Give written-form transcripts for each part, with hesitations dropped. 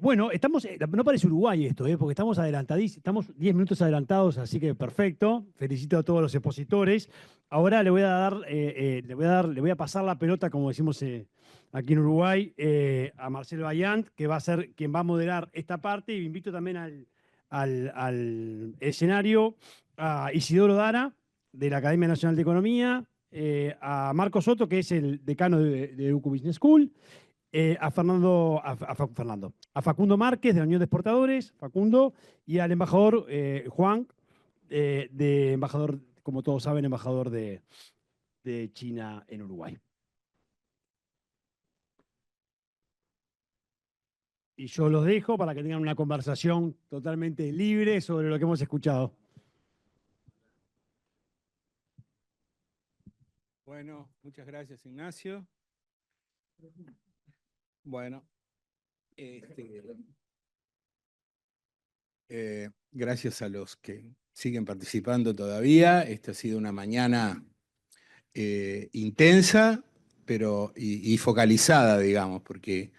Bueno, no parece Uruguay esto, porque estamos adelantadísimos, estamos 10 minutos adelantados, así que perfecto. Felicito a todos los expositores. Ahora le voy a pasar la pelota, como decimos aquí en Uruguay, a Marcelo Bayant, que va a ser quien va a moderar esta parte. Y invito también al escenario a Isidoro Dara, de la Academia Nacional de Economía, a Marco Soto, que es el decano de UCU Business School, a Facundo Márquez de la Unión de Exportadores, Facundo, y al embajador Juan, embajador, como todos saben, embajador de China en Uruguay. Y yo los dejo para que tengan una conversación totalmente libre sobre lo que hemos escuchado. Bueno, muchas gracias, Ignacio. Bueno, gracias a los que siguen participando todavía. Esta ha sido una mañana intensa, pero y focalizada, digamos, porque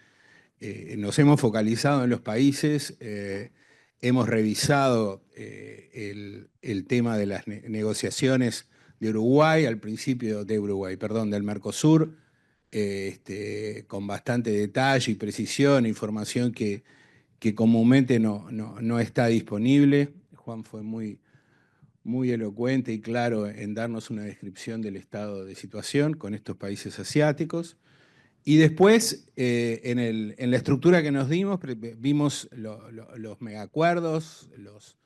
nos hemos focalizado en los países, hemos revisado el tema de las negociaciones de Uruguay, al principio de Uruguay, perdón, del Mercosur, con bastante detalle y precisión, información que comúnmente no está disponible. Juan fue muy elocuente y claro en darnos una descripción del estado de situación con estos países asiáticos. Y después, en la estructura que nos dimos, vimos los megacuerdos, los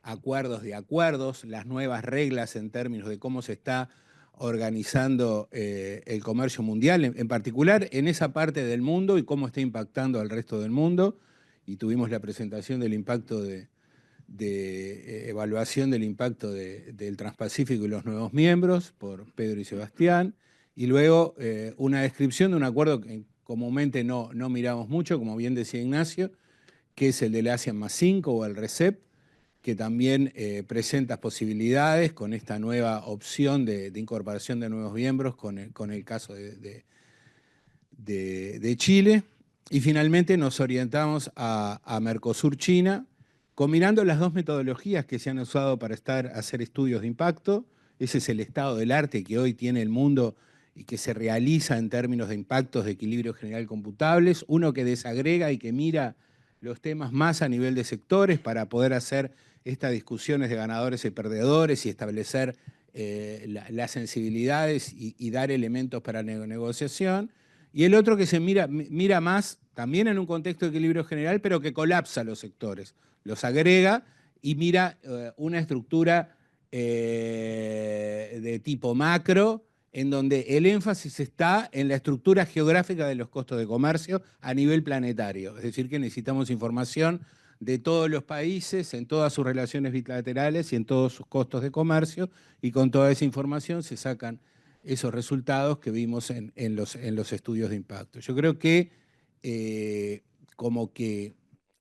acuerdos de acuerdos, las nuevas reglas en términos de cómo se está organizando el comercio mundial, en particular en esa parte del mundo y cómo está impactando al resto del mundo. Y tuvimos la presentación del impacto de evaluación del impacto del Transpacífico y los nuevos miembros por Pedro y Sebastián, y luego una descripción de un acuerdo que comúnmente no miramos mucho, como bien decía Ignacio, que es el del ASEAN más 5 o el RCEP, que también presenta posibilidades con esta nueva opción de incorporación de nuevos miembros con el caso de Chile. Y finalmente nos orientamos a Mercosur-China, combinando las dos metodologías que se han usado para hacer estudios de impacto. Ese es el estado del arte que hoy tiene el mundo y que se realiza en términos de impactos de equilibrio general computables. Uno que desagrega y que mira los temas más a nivel de sectores para poder hacer estas discusiones de ganadores y perdedores y establecer las sensibilidades y dar elementos para negociación. Y el otro que se mira más, también en un contexto de equilibrio general, pero que colapsa los sectores, los agrega y mira una estructura de tipo macro, en donde el énfasis está en la estructura geográfica de los costos de comercio a nivel planetario. Es decir, que necesitamos información de todos los países, en todas sus relaciones bilaterales y en todos sus costos de comercio, y con toda esa información se sacan esos resultados que vimos en los estudios de impacto. Yo creo que, como que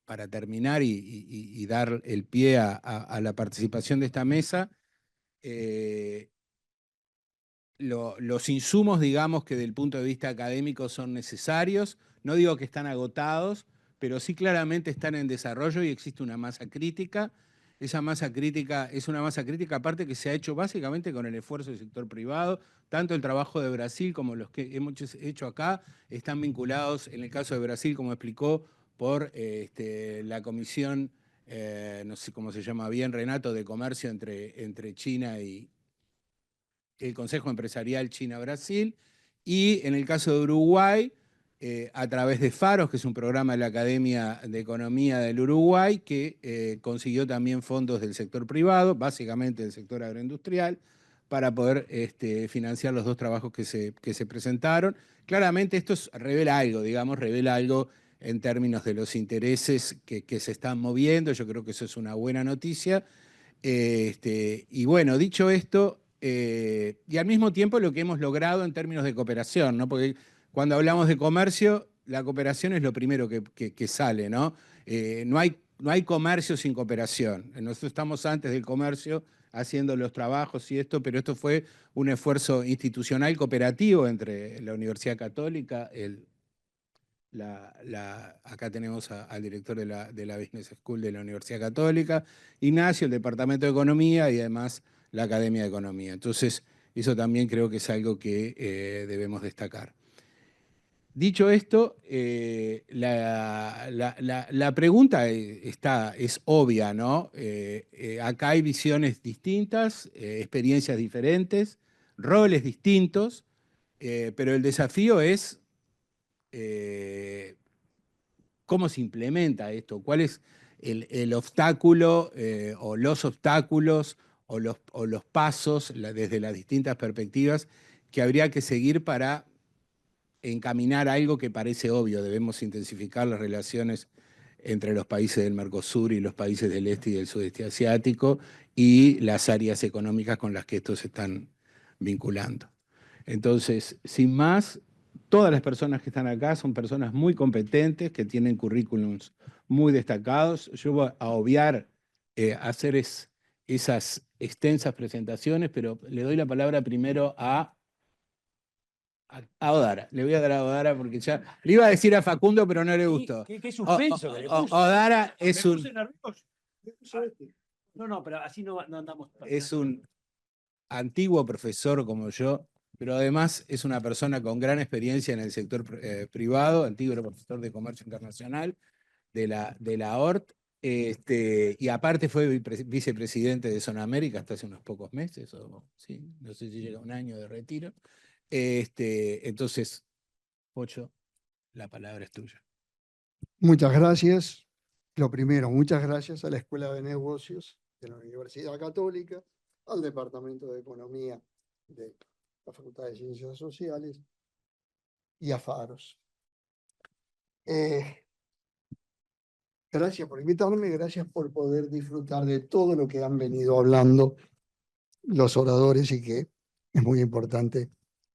para terminar y dar el pie a la participación de esta mesa, los insumos, digamos, que desde el punto de vista académico son necesarios, no digo que están agotados, pero sí claramente están en desarrollo y existe una masa crítica. Esa masa crítica es una masa crítica aparte que se ha hecho básicamente con el esfuerzo del sector privado. Tanto el trabajo de Brasil como los que hemos hecho acá están vinculados, en el caso de Brasil, como explicó, por la comisión, no sé cómo se llama bien, Renato, de comercio entre China y el Consejo Empresarial China-Brasil, y en el caso de Uruguay, a través de FAROS, que es un programa de la Academia de Economía del Uruguay, que consiguió también fondos del sector privado, básicamente del sector agroindustrial, para poder financiar los dos trabajos que se presentaron. Claramente esto revela algo, digamos, revela algo en términos de los intereses que se están moviendo. Yo creo que eso es una buena noticia. Y bueno, dicho esto, y al mismo tiempo lo que hemos logrado en términos de cooperación, ¿no? Porque cuando hablamos de comercio, la cooperación es lo primero que sale, ¿no? No hay comercio sin cooperación. Nosotros estamos antes del comercio haciendo los trabajos y esto, pero esto fue un esfuerzo institucional cooperativo entre la Universidad Católica, acá tenemos al director de la Business School de la Universidad Católica, Ignacio, el Departamento de Economía y además la Academia de Economía. Entonces, eso también creo que es algo que debemos destacar. Dicho esto, la pregunta es obvia, ¿no? Acá hay visiones distintas, experiencias diferentes, roles distintos, pero el desafío es cómo se implementa esto, cuál es el obstáculo o los obstáculos o los pasos desde las distintas perspectivas que habría que seguir para encaminar algo que parece obvio. Debemos intensificar las relaciones entre los países del Mercosur y los países del este y del sudeste asiático y las áreas económicas con las que estos se están vinculando. Entonces, sin más, todas las personas que están acá son personas muy competentes, que tienen currículums muy destacados. Yo voy a obviar hacer esas extensas presentaciones, pero le doy la palabra primero a Odara. Le voy a dar a Odara porque ya le iba a decir a Facundo, pero no le gustó. ¿Qué suspenso que le puse? Odara Me es un... puse nervioso. No, pero así no andamos. Es un antiguo profesor como yo, pero además es una persona con gran experiencia en el sector privado, antiguo profesor de comercio internacional de la ORT, y aparte fue vicepresidente de Zona América hasta hace unos pocos meses, o sí, no sé si llega un año de retiro. Entonces, Pocho, la palabra es tuya. Muchas gracias. Lo primero, muchas gracias a la Escuela de Negocios de la Universidad Católica, al Departamento de Economía de la Facultad de Ciencias Sociales y a Faros. Gracias por invitarme, gracias por poder disfrutar de todo lo que han venido hablando los oradores y que es muy importante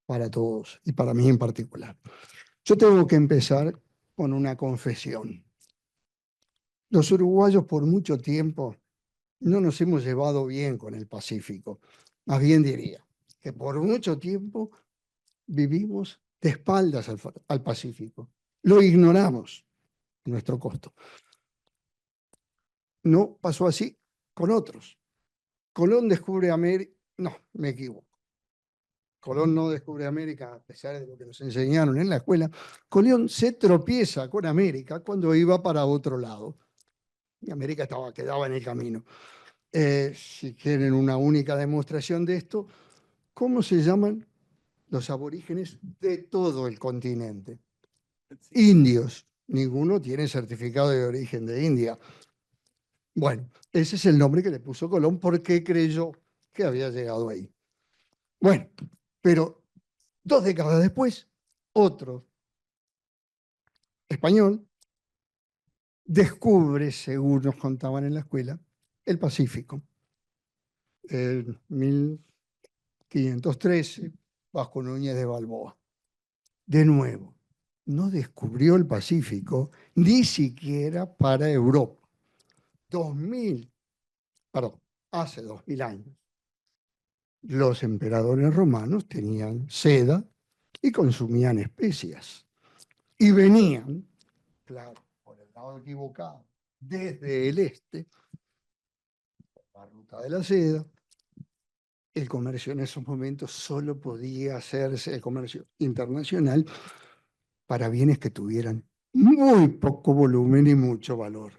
para todos y para mí en particular. Yo tengo que empezar con una confesión. Los uruguayos por mucho tiempo no nos hemos llevado bien con el Pacífico. Más bien diría que por mucho tiempo vivimos de espaldas al Pacífico. Lo ignoramos a nuestro costo. No pasó así con otros. Colón descubre América. No, me equivoco. Colón no descubre América a pesar de lo que nos enseñaron en la escuela. Colón se tropieza con América cuando iba para otro lado. Y América quedaba en el camino. Si quieren una única demostración de esto, ¿cómo se llaman los aborígenes de todo el continente? Indios. Ninguno tiene certificado de origen de India. Bueno, ese es el nombre que le puso Colón porque creyó que había llegado ahí. Bueno, pero 2 décadas después, otro español descubre, según nos contaban en la escuela, el Pacífico. En 1513, Vasco Núñez de Balboa. De nuevo, no descubrió el Pacífico ni siquiera para Europa. Hace 2000 años, los emperadores romanos tenían seda y consumían especias. Y venían, claro, por el lado equivocado, desde el este, la ruta de la seda. El comercio en esos momentos solo podía hacerse, el comercio internacional, para bienes que tuvieran muy poco volumen y mucho valor,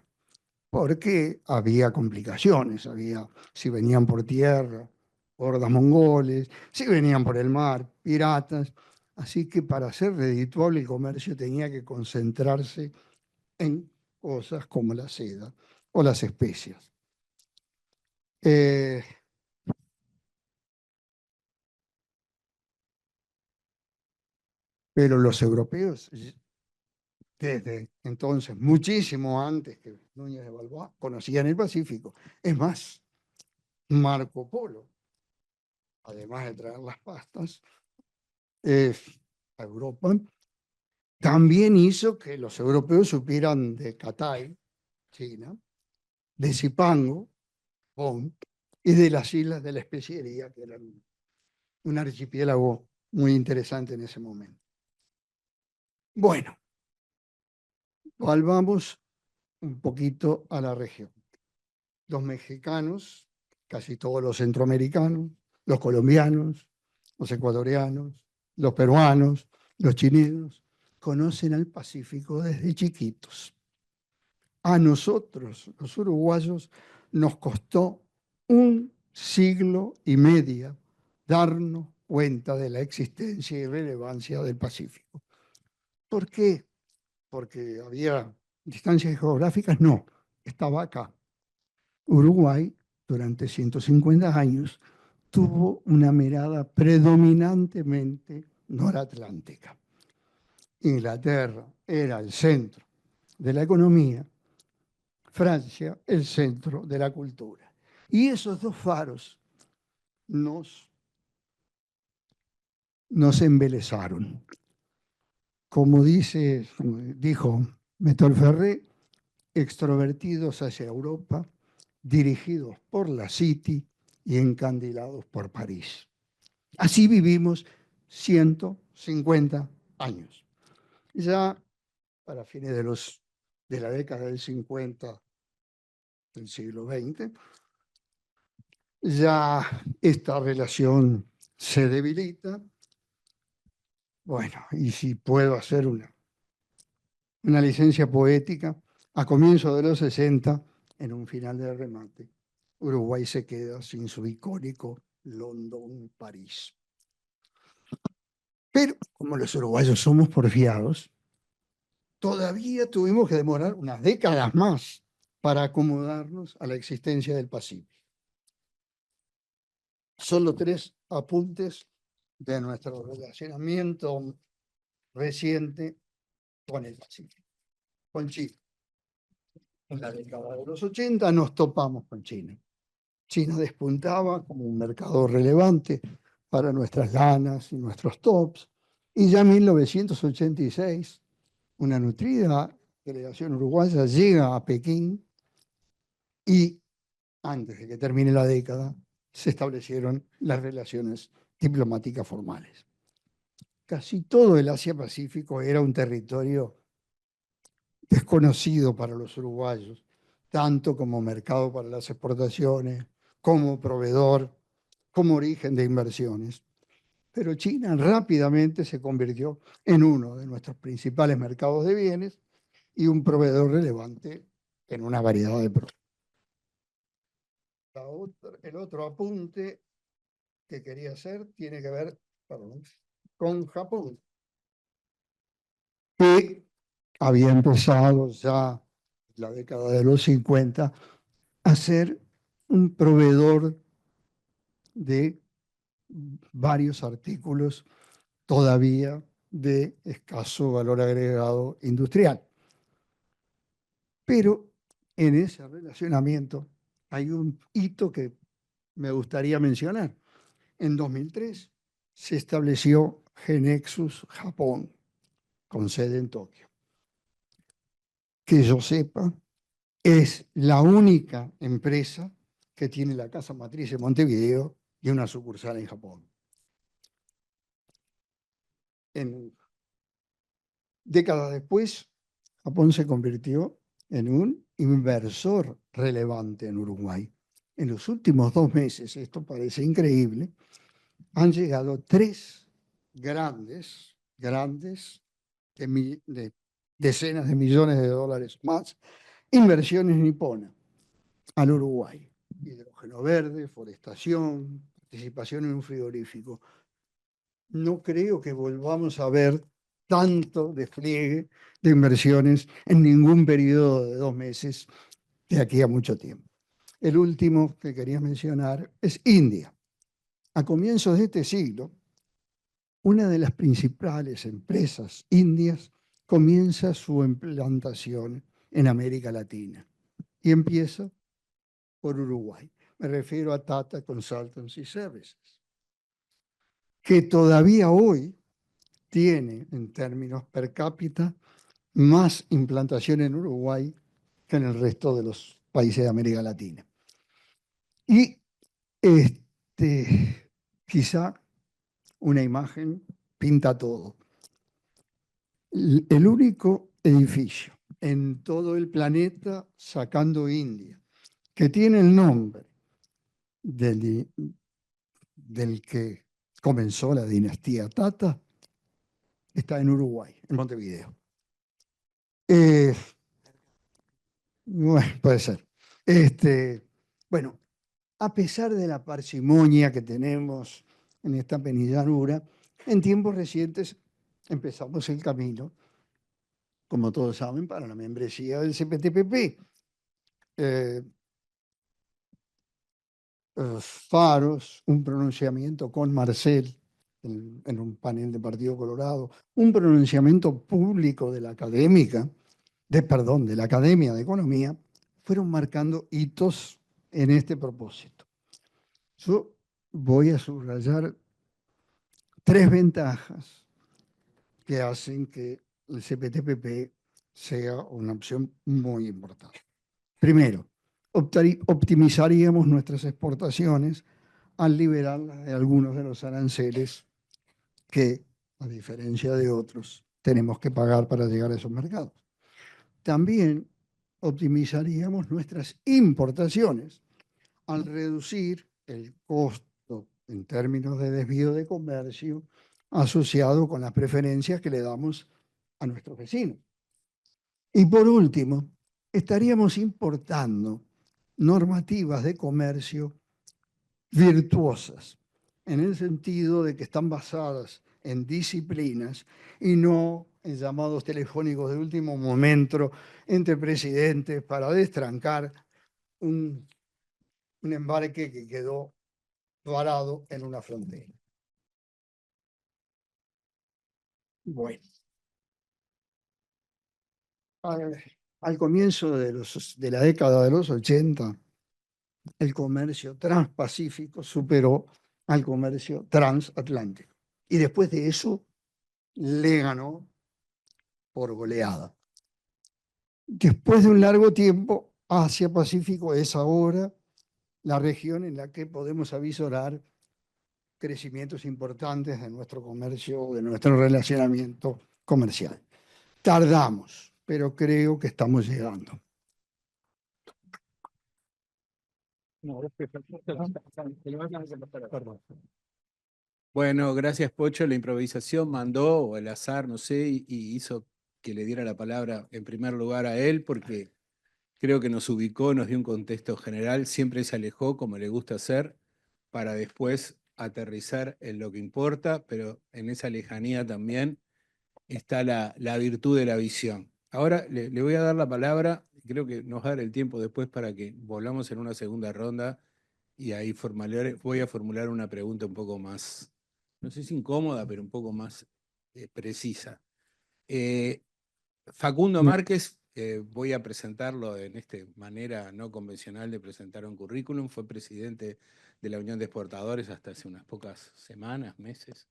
porque había complicaciones, si venían por tierra, hordas mongoles, si venían por el mar, piratas, así que para hacer redituable el comercio tenía que concentrarse en cosas como la seda o las especias. Pero los europeos, desde entonces, muchísimo antes que Núñez de Balboa, conocían el Pacífico. Es más, Marco Polo, además de traer las pastas a Europa, también hizo que los europeos supieran de Cathay, China, de Zipango, Japón, y de las islas de la especiería, que eran un archipiélago muy interesante en ese momento. Bueno, Volvamos un poquito a la región. Los mexicanos, casi todos los centroamericanos, los colombianos, los ecuatorianos, los peruanos, los chilenos, conocen al Pacífico desde chiquitos. A nosotros, los uruguayos, nos costó 1,5 siglos darnos cuenta de la existencia y relevancia del Pacífico. ¿Por qué? Porque había distancias geográficas, no, estaba acá. Uruguay, durante 150 años, tuvo una mirada predominantemente noratlántica. Inglaterra era el centro de la economía, Francia el centro de la cultura. Y esos dos faros nos embelesaron. Como dijo Métol Ferré, extrovertidos hacia Europa, dirigidos por la City y encandilados por París. Así vivimos 150 años. Ya para fines de la década del 50 del siglo XX, ya esta relación se debilita. Bueno, y si puedo hacer una licencia poética, a comienzos de los 60, en un final de remate, Uruguay se queda sin su icónico London-París. Pero como los uruguayos somos porfiados, todavía tuvimos que demorar unas décadas más para acomodarnos a la existencia del Pacífico. Solo 3 apuntes de nuestro relacionamiento reciente con el Pacífico, con Chile. En la década de los 80 nos topamos con China. China despuntaba como un mercado relevante para nuestras lanas y nuestros tops. Y ya en 1986, una nutrida delegación uruguaya llega a Pekín y antes de que termine la década se establecieron las relaciones diplomáticas formales. Casi todo el Asia-Pacífico era un territorio desconocido para los uruguayos, tanto como mercado para las exportaciones, como proveedor, como origen de inversiones. Pero China rápidamente se convirtió en uno de nuestros principales mercados de bienes y un proveedor relevante en una variedad de productos. El otro apunte que quería hacer tiene que ver con Japón, que había empezado ya en la década de los 50 a ser un proveedor de varios artículos todavía de escaso valor agregado industrial. Pero en ese relacionamiento hay un hito que me gustaría mencionar. En 2003 se estableció Genexus Japón, con sede en Tokio. Que yo sepa, es la única empresa que tiene la casa matriz en Montevideo y una sucursal en Japón. Décadas después, Japón se convirtió en un inversor relevante en Uruguay. En los últimos 2 meses, esto parece increíble, han llegado 3 grandes de decenas de millones de dólares más, inversiones niponas al Uruguay. Hidrógeno verde, forestación, participación en un frigorífico. No creo que volvamos a ver tanto despliegue de inversiones en ningún periodo de 2 meses de aquí a mucho tiempo. El último que quería mencionar es India. A comienzos de este siglo, una de las principales empresas indias comienza su implantación en América Latina y empieza por Uruguay. Me refiero a Tata Consultancy Services, que todavía hoy tiene, en términos per cápita, más implantación en Uruguay que en el resto de los países de América Latina. Y quizá una imagen pinta todo. El único edificio en todo el planeta, sacando India, que tiene el nombre del que comenzó la dinastía Tata, está en Uruguay, en Montevideo. Bueno, puede ser. Bueno, a pesar de la parsimonia que tenemos en esta penillanura, en tiempos recientes empezamos el camino, como todos saben, para la membresía del CPTPP. Faros, un pronunciamiento con Marcel en un panel de Partido Colorado, un pronunciamiento público de la académica, de la Academia de Economía, fueron marcando hitos en este propósito. Yo voy a subrayar 3 ventajas que hacen que el CPTPP sea una opción muy importante. Primero, optimizaríamos nuestras exportaciones al liberarlas de algunos de los aranceles que, a diferencia de otros, tenemos que pagar para llegar a esos mercados. También optimizaríamos nuestras importaciones al reducir el costo en términos de desvío de comercio asociado con las preferencias que le damos a nuestros vecinos. Y por último, estaríamos importando normativas de comercio virtuosas, en el sentido de que están basadas en disciplinas y no en llamados telefónicos de último momento entre presidentes para destrancar un embarque que quedó varado en una frontera. Bueno, al comienzo de la década de los 80, el comercio transpacífico superó al comercio transatlántico. Y después de eso, le ganó por goleada. Después de un largo tiempo, Asia-Pacífico es ahora la región en la que podemos avisorar crecimientos importantes de nuestro comercio, de nuestro relacionamiento comercial. Tardamos, pero creo que estamos llegando. Bueno, gracias Pocho. La improvisación mandó, o el azar, no sé, y hizo que le diera la palabra en primer lugar a él, porque creo que nos ubicó, nos dio un contexto general, siempre se alejó, como le gusta hacer, para después aterrizar en lo que importa, pero en esa lejanía también está la virtud de la visión. Ahora le voy a dar la palabra, creo que nos va a dar el tiempo después para que volvamos en una segunda ronda y ahí voy a formular una pregunta un poco más, no sé si incómoda, pero un poco más precisa. Facundo Márquez, voy a presentarlo en esta manera no convencional de presentar un currículum, fue presidente de la Unión de Exportadores hasta hace unas pocas semanas, meses.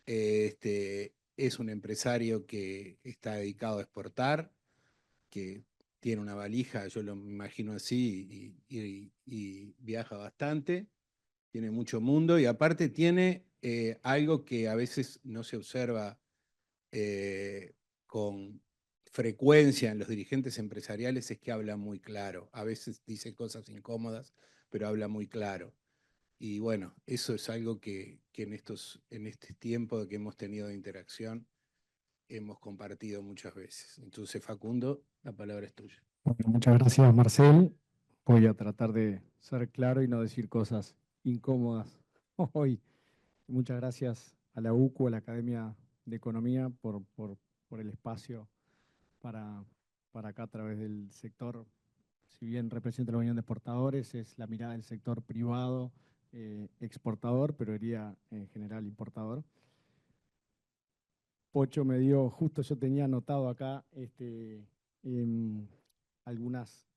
Es un empresario que está dedicado a exportar, que tiene una valija, yo lo imagino así, y viaja bastante, tiene mucho mundo y aparte tiene algo que a veces no se observa con frecuencia en los dirigentes empresariales, es que habla muy claro. A veces dice cosas incómodas, pero habla muy claro. Y bueno, eso es algo que en este tiempo que hemos tenido de interacción hemos compartido muchas veces. Entonces, Facundo, la palabra es tuya. Bueno, muchas gracias, Marcel. Voy a tratar de ser claro y no decir cosas incómodas hoy. Muchas gracias a la UCU, a la Academia de Economía, por el espacio para acá a través del sector. Si bien representa la Unión de Exportadores, es la mirada del sector privado, exportador, pero diría en general importador. Pocho me dio, justo yo tenía anotado acá algunos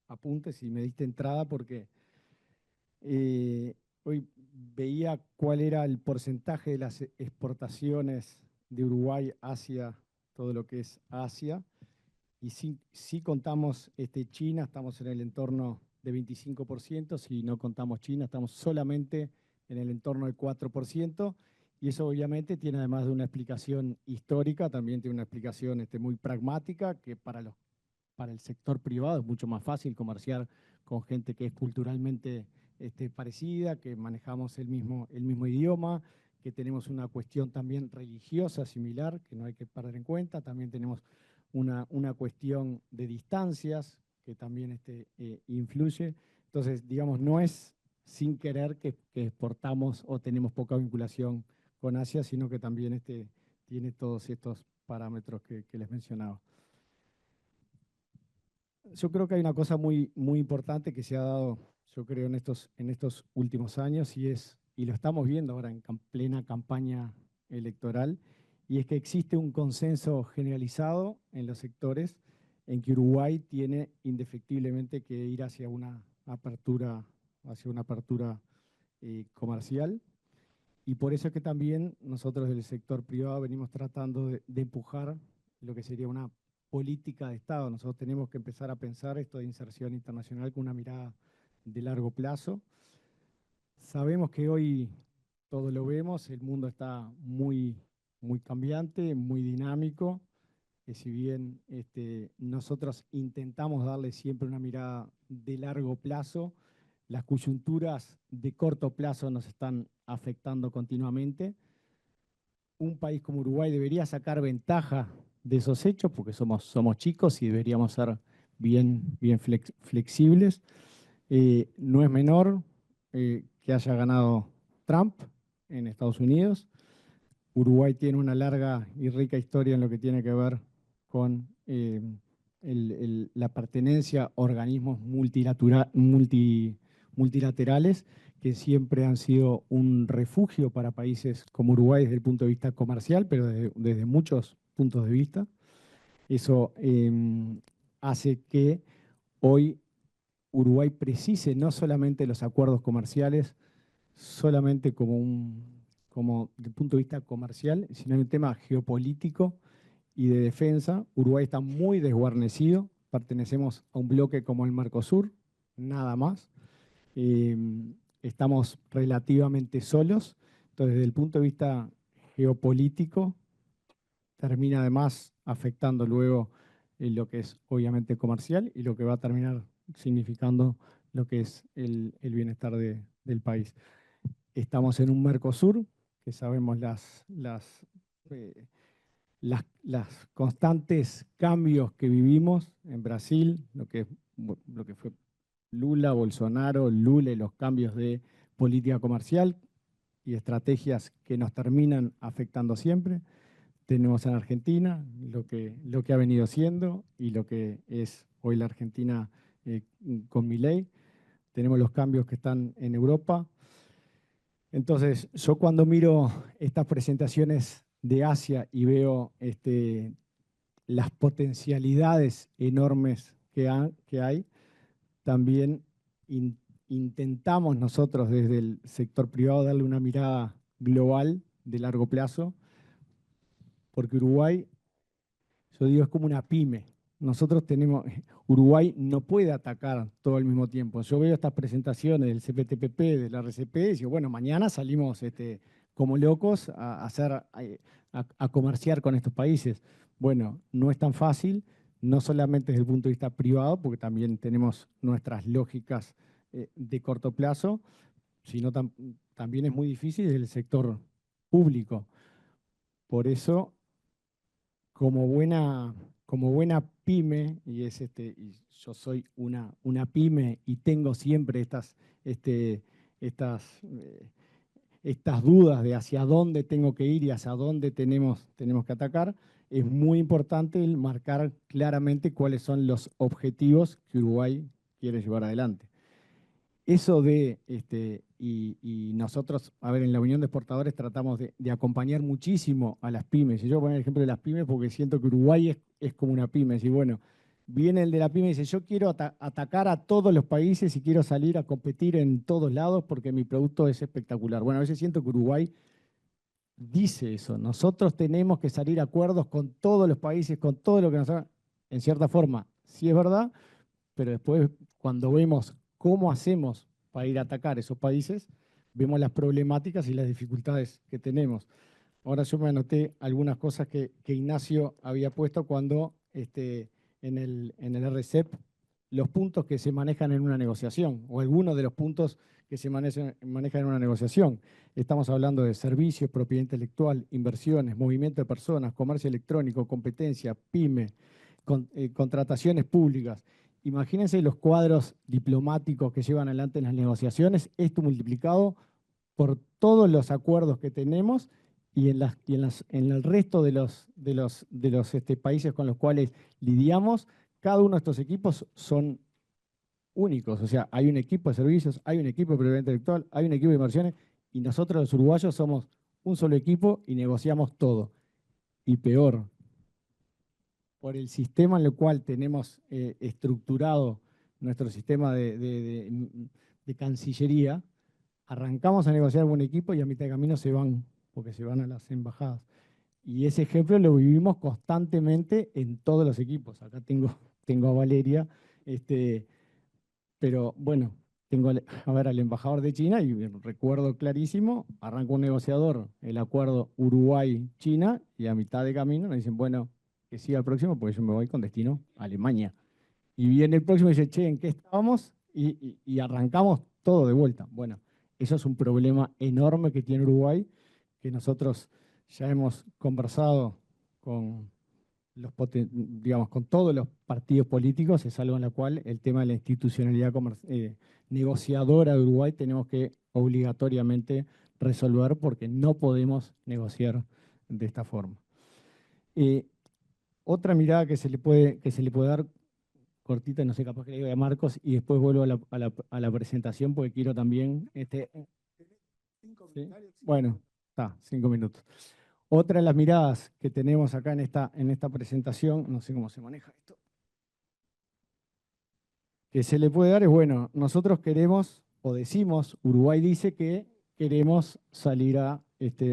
apuntes y me diste entrada porque hoy veía cuál era el porcentaje de las exportaciones de Uruguay hacia todo lo que es Asia. Y si contamos China, estamos en el entorno de 25%. Si no contamos China, estamos solamente en el entorno del 4%. Y eso obviamente tiene, además de una explicación histórica, también tiene una explicación muy pragmática, que para el sector privado es mucho más fácil comerciar con gente que es culturalmente parecida, que manejamos el mismo idioma, que tenemos una cuestión también religiosa similar, que no hay que perder en cuenta. También tenemos una cuestión de distancias, que también influye. Entonces, digamos, no es sin querer que exportamos o tenemos poca vinculación con Asia, sino que también tiene todos estos parámetros que les mencionaba. Yo creo que hay una cosa muy, muy importante que se ha dado, yo creo, en estos últimos años, y lo estamos viendo ahora en plena campaña electoral, y es que existe un consenso generalizado en los sectores en que Uruguay tiene indefectiblemente que ir hacia una apertura comercial. Y por eso es que también nosotros del sector privado venimos tratando de empujar lo que sería una política de Estado. Nosotros tenemos que empezar a pensar esto de inserción internacional con una mirada de largo plazo. Sabemos que hoy todo lo vemos, el mundo está muy, muy cambiante, muy dinámico, que si bien nosotros intentamos darle siempre una mirada de largo plazo, las coyunturas de corto plazo nos están afectando continuamente. Un país como Uruguay debería sacar ventaja de esos hechos porque somos chicos y deberíamos ser bien flexibles. No es menor que haya ganado Trump en Estados Unidos. Uruguay tiene una larga y rica historia en lo que tiene que ver con la pertenencia a organismos multilaterales que siempre han sido un refugio para países como Uruguay desde el punto de vista comercial, pero desde muchos puntos de vista. Eso hace que hoy Uruguay precise no solamente los acuerdos comerciales, solamente como desde el punto de vista comercial, sino en un tema geopolítico y de defensa. Uruguay está muy desguarnecido, pertenecemos a un bloque como el Mercosur, nada más. Estamos relativamente solos, entonces desde el punto de vista geopolítico termina además afectando luego lo que es obviamente comercial y lo que va a terminar significando lo que es el bienestar del país. Estamos en un Mercosur, que sabemos las constantes cambios que vivimos en Brasil, lo que fue Lula, Bolsonaro, Lula y los cambios de política comercial y estrategias que nos terminan afectando siempre. Tenemos en Argentina lo que ha venido siendo y lo que es hoy la Argentina con Milei. Tenemos los cambios que están en Europa. Entonces, yo cuando miro estas presentaciones de Asia y veo las potencialidades enormes que hay, también intentamos nosotros desde el sector privado darle una mirada global de largo plazo, porque Uruguay, yo digo, es como una pyme. Uruguay no puede atacar todo al mismo tiempo. Yo veo estas presentaciones del CPTPP, del RCP, y digo, bueno, mañana salimos como locos a comerciar con estos países. Bueno, no es tan fácil, no solamente desde el punto de vista privado, porque también tenemos nuestras lógicas de corto plazo, sino también es muy difícil desde el sector público. Por eso, como buena pyme, y yo soy una pyme y tengo siempre estas dudas de hacia dónde tengo que ir y hacia dónde tenemos que atacar, es muy importante el marcar claramente cuáles son los objetivos que Uruguay quiere llevar adelante. Eso y nosotros, a ver, en la Unión de Exportadores tratamos de acompañar muchísimo a las pymes. Y yo voy a poner el ejemplo de las pymes porque siento que Uruguay es como una pyme. Y bueno, viene el de la pyme y dice, yo quiero atacar a todos los países y quiero salir a competir en todos lados porque mi producto es espectacular. Bueno, a veces siento que Uruguay dice eso. Nosotros tenemos que salir a acuerdos con todos los países, con todo lo que nos hagan. En cierta forma, sí es verdad, pero después cuando vemos cómo hacemos para ir a atacar esos países, vemos las problemáticas y las dificultades que tenemos. Ahora yo me anoté algunas cosas que Ignacio había puesto cuando en el RCEP, los puntos que se manejan en una negociación, o algunos de los puntos que se manejan en una negociación. Estamos hablando de servicios, propiedad intelectual, inversiones, movimiento de personas, comercio electrónico, competencia, pyme, contrataciones públicas. Imagínense los cuadros diplomáticos que llevan adelante en las negociaciones, esto multiplicado por todos los acuerdos que tenemos y en el resto de los países con los cuales lidiamos. Cada uno de estos equipos son únicos, o sea, hay un equipo de servicios, hay un equipo de propiedad intelectual, hay un equipo de inversiones, y nosotros los uruguayos somos un solo equipo y negociamos todo. Y peor, por el sistema en el cual tenemos estructurado nuestro sistema de Cancillería, arrancamos a negociar con un equipo y a mitad de camino se van, porque se van a las embajadas. Y ese ejemplo lo vivimos constantemente en todos los equipos. Acá tengo a Valeria, pero bueno, tengo a ver al embajador de China y recuerdo clarísimo, arranca un negociador, el acuerdo Uruguay-China, y a mitad de camino nos dicen, bueno, que siga el próximo, porque yo me voy con destino a Alemania. Y viene el próximo y dice, che, ¿en qué estábamos? Y arrancamos todo de vuelta. Bueno, eso es un problema enorme que tiene Uruguay, que nosotros ya hemos conversado con digamos, con todos los partidos políticos, es algo en lo cual el tema de la institucionalidad negociadora de Uruguay tenemos que obligatoriamente resolver, porque no podemos negociar de esta forma. Otra mirada que se le puede dar cortita, no sé, capaz que le diga a Marcos, y después vuelvo a la presentación, porque quiero también... ¿Sí? Bueno, está, 5 minutos. Otra de las miradas que tenemos acá en esta presentación, no sé cómo se maneja esto, que se le puede dar es, bueno, nosotros queremos, o decimos, Uruguay dice que queremos salir a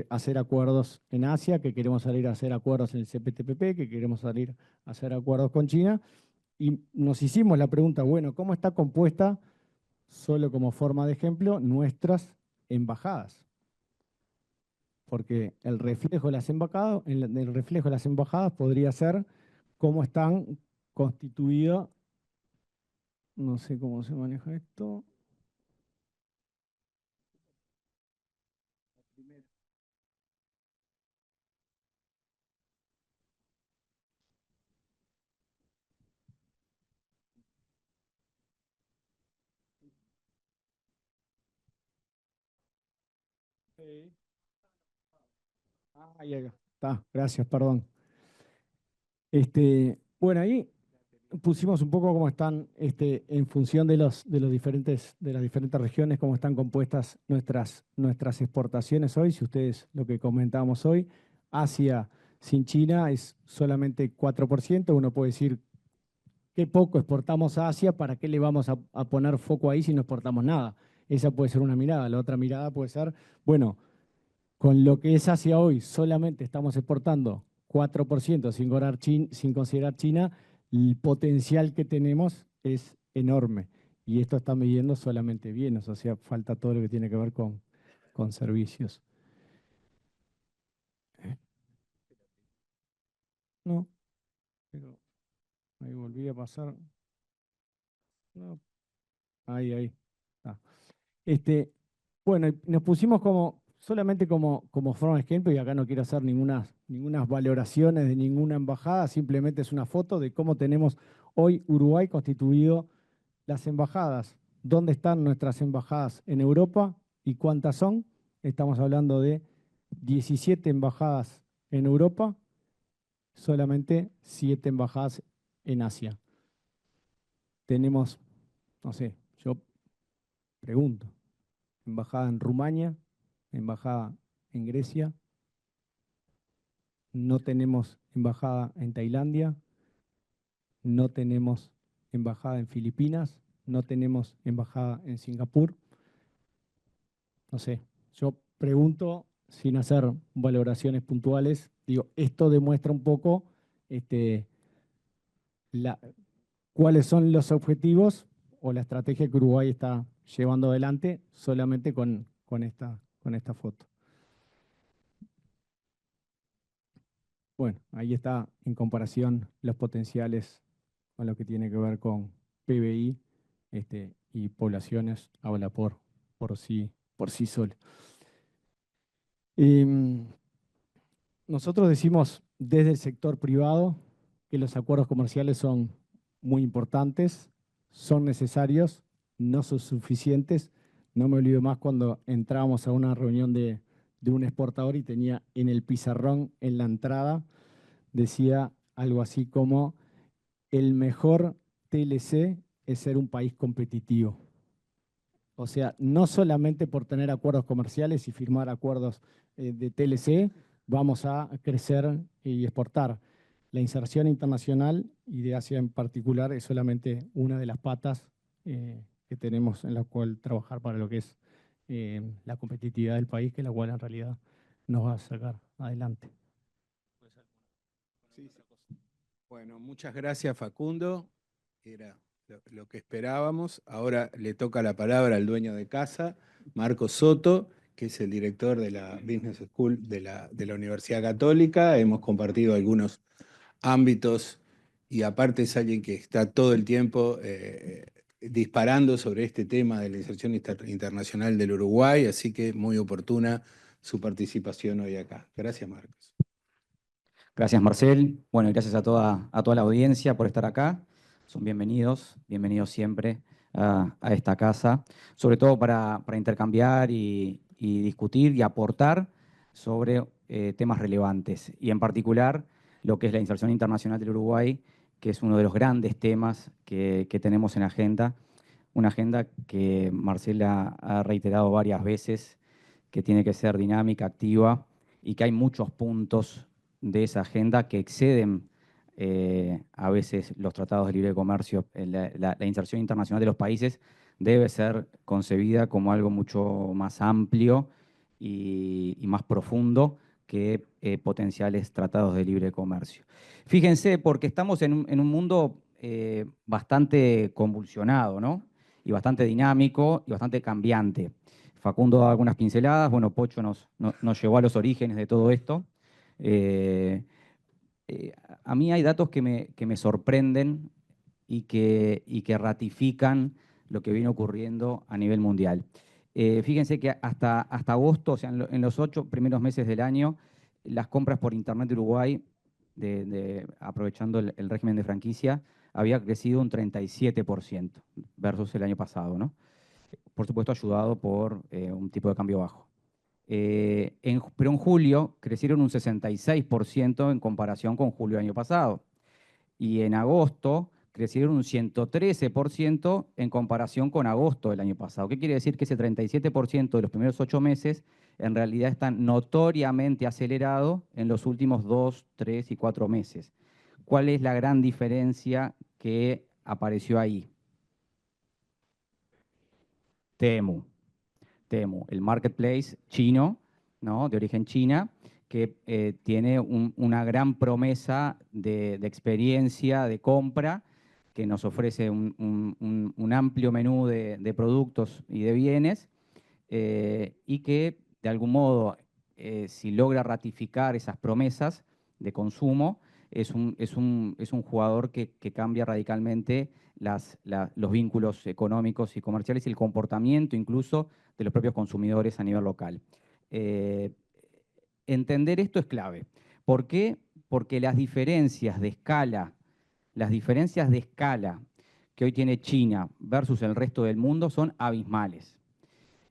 hacer acuerdos en Asia, que queremos salir a hacer acuerdos en el CPTPP, que queremos salir a hacer acuerdos con China, y nos hicimos la pregunta, bueno, ¿cómo está compuesta, solo como forma de ejemplo, nuestras embajadas? Porque el reflejo de las embajadas podría ser cómo están constituidas, no sé cómo se maneja esto. Ahí está, gracias, perdón. Bueno, ahí pusimos un poco cómo están, en función de las diferentes regiones, cómo están compuestas nuestras exportaciones hoy. Si ustedes, lo que comentábamos hoy, Asia sin China es solamente 4%. Uno puede decir, qué poco exportamos a Asia, ¿para qué le vamos a poner foco ahí si no exportamos nada? Esa puede ser una mirada. La otra mirada puede ser, bueno, con lo que es Asia hoy, solamente estamos exportando 4% sin considerar China, el potencial que tenemos es enorme. Y esto está midiendo solamente bienes, o sea, falta todo lo que tiene que ver con servicios. No, pero ahí volví a pasar. No, ahí. Está. Bueno, nos pusimos solamente como forma de ejemplo, y acá no quiero hacer ninguna valoraciones de ninguna embajada, simplemente es una foto de cómo tenemos hoy Uruguay constituido las embajadas. ¿Dónde están nuestras embajadas en Europa y cuántas son? Estamos hablando de 17 embajadas en Europa, solamente 7 embajadas en Asia. Tenemos, no sé, yo pregunto, embajada en Rumania, embajada en Grecia, no tenemos embajada en Tailandia, no tenemos embajada en Filipinas, no tenemos embajada en Singapur. No sé, yo pregunto sin hacer valoraciones puntuales, digo, esto demuestra un poco cuáles son los objetivos o la estrategia que Uruguay está llevando adelante solamente con con esta foto. Bueno, ahí está en comparación los potenciales con lo que tiene que ver con PBI y poblaciones, habla por sí solo. Nosotros decimos desde el sector privado que los acuerdos comerciales son muy importantes, son necesarios, no son suficientes. No me olvido más cuando entrábamos a una reunión de un exportador y tenía en el pizarrón, en la entrada, decía algo así como: el mejor TLC es ser un país competitivo. O sea, no solamente por tener acuerdos comerciales y firmar acuerdos de TLC vamos a crecer y exportar. La inserción internacional y de Asia en particular es solamente una de las patas que tenemos en la cual trabajar para lo que es la competitividad del país, que es la cual en realidad nos va a sacar adelante. Bueno, muchas gracias, Facundo. Era lo que esperábamos. Ahora le toca la palabra al dueño de casa, Marcos Soto, que es el director de la Business School de la Universidad Católica. Hemos compartido algunos ámbitos y aparte es alguien que está todo el tiempo disparando sobre este tema de la inserción internacional del Uruguay, así que muy oportuna su participación hoy acá. Gracias, Marcos. Gracias, Marcel. Bueno, y gracias a toda la audiencia por estar acá. Son bienvenidos siempre a esta casa, sobre todo para intercambiar y discutir y aportar sobre temas relevantes, y en particular lo que es la inserción internacional del Uruguay, que es uno de los grandes temas que tenemos en agenda, una agenda que Marcel ha reiterado varias veces, que tiene que ser dinámica, activa, y que hay muchos puntos de esa agenda que exceden a veces los tratados de libre comercio. La inserción internacional de los países debe ser concebida como algo mucho más amplio y más profundo que potenciales tratados de libre comercio. Fíjense, porque estamos en un mundo bastante convulsionado, ¿no? Y bastante dinámico y bastante cambiante. Facundo da algunas pinceladas, bueno, Pocho nos llevó a los orígenes de todo esto. A mí hay datos que me sorprenden y que ratifican lo que viene ocurriendo a nivel mundial. Fíjense que hasta agosto, o sea, en los 8 primeros meses del año, las compras por Internet de Uruguay, aprovechando el régimen de franquicia, había crecido un 37% versus el año pasado, ¿no? Por supuesto, ayudado por un tipo de cambio bajo. Pero en julio crecieron un 66% en comparación con julio del año pasado. Y en agosto crecieron un 113% en comparación con agosto del año pasado. ¿Qué quiere decir? Que ese 37% de los primeros 8 meses en realidad está notoriamente acelerado en los últimos 2, 3 y 4 meses. ¿Cuál es la gran diferencia que apareció ahí? Temu, el marketplace chino, ¿no? De origen china, que tiene una gran promesa de experiencia, de compra, que nos ofrece un amplio menú de productos y de bienes, y que de algún modo, si logra ratificar esas promesas de consumo, es un jugador que cambia radicalmente los vínculos económicos y comerciales y el comportamiento incluso de los propios consumidores a nivel local. Entender esto es clave. ¿Por qué? Porque las diferencias de escala que hoy tiene China versus el resto del mundo son abismales.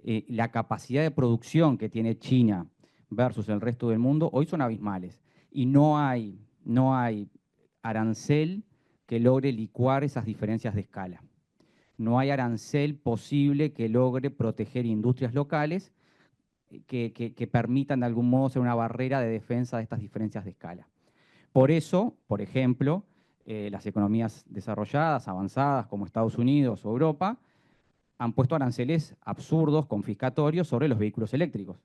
La capacidad de producción que tiene China versus el resto del mundo hoy son abismales. Y no hay arancel que logre licuar esas diferencias de escala. No hay arancel posible que logre proteger industrias locales que permitan de algún modo ser una barrera de defensa de estas diferencias de escala. Por eso, por ejemplo, las economías desarrolladas, avanzadas, como Estados Unidos o Europa, han puesto aranceles absurdos, confiscatorios, sobre los vehículos eléctricos,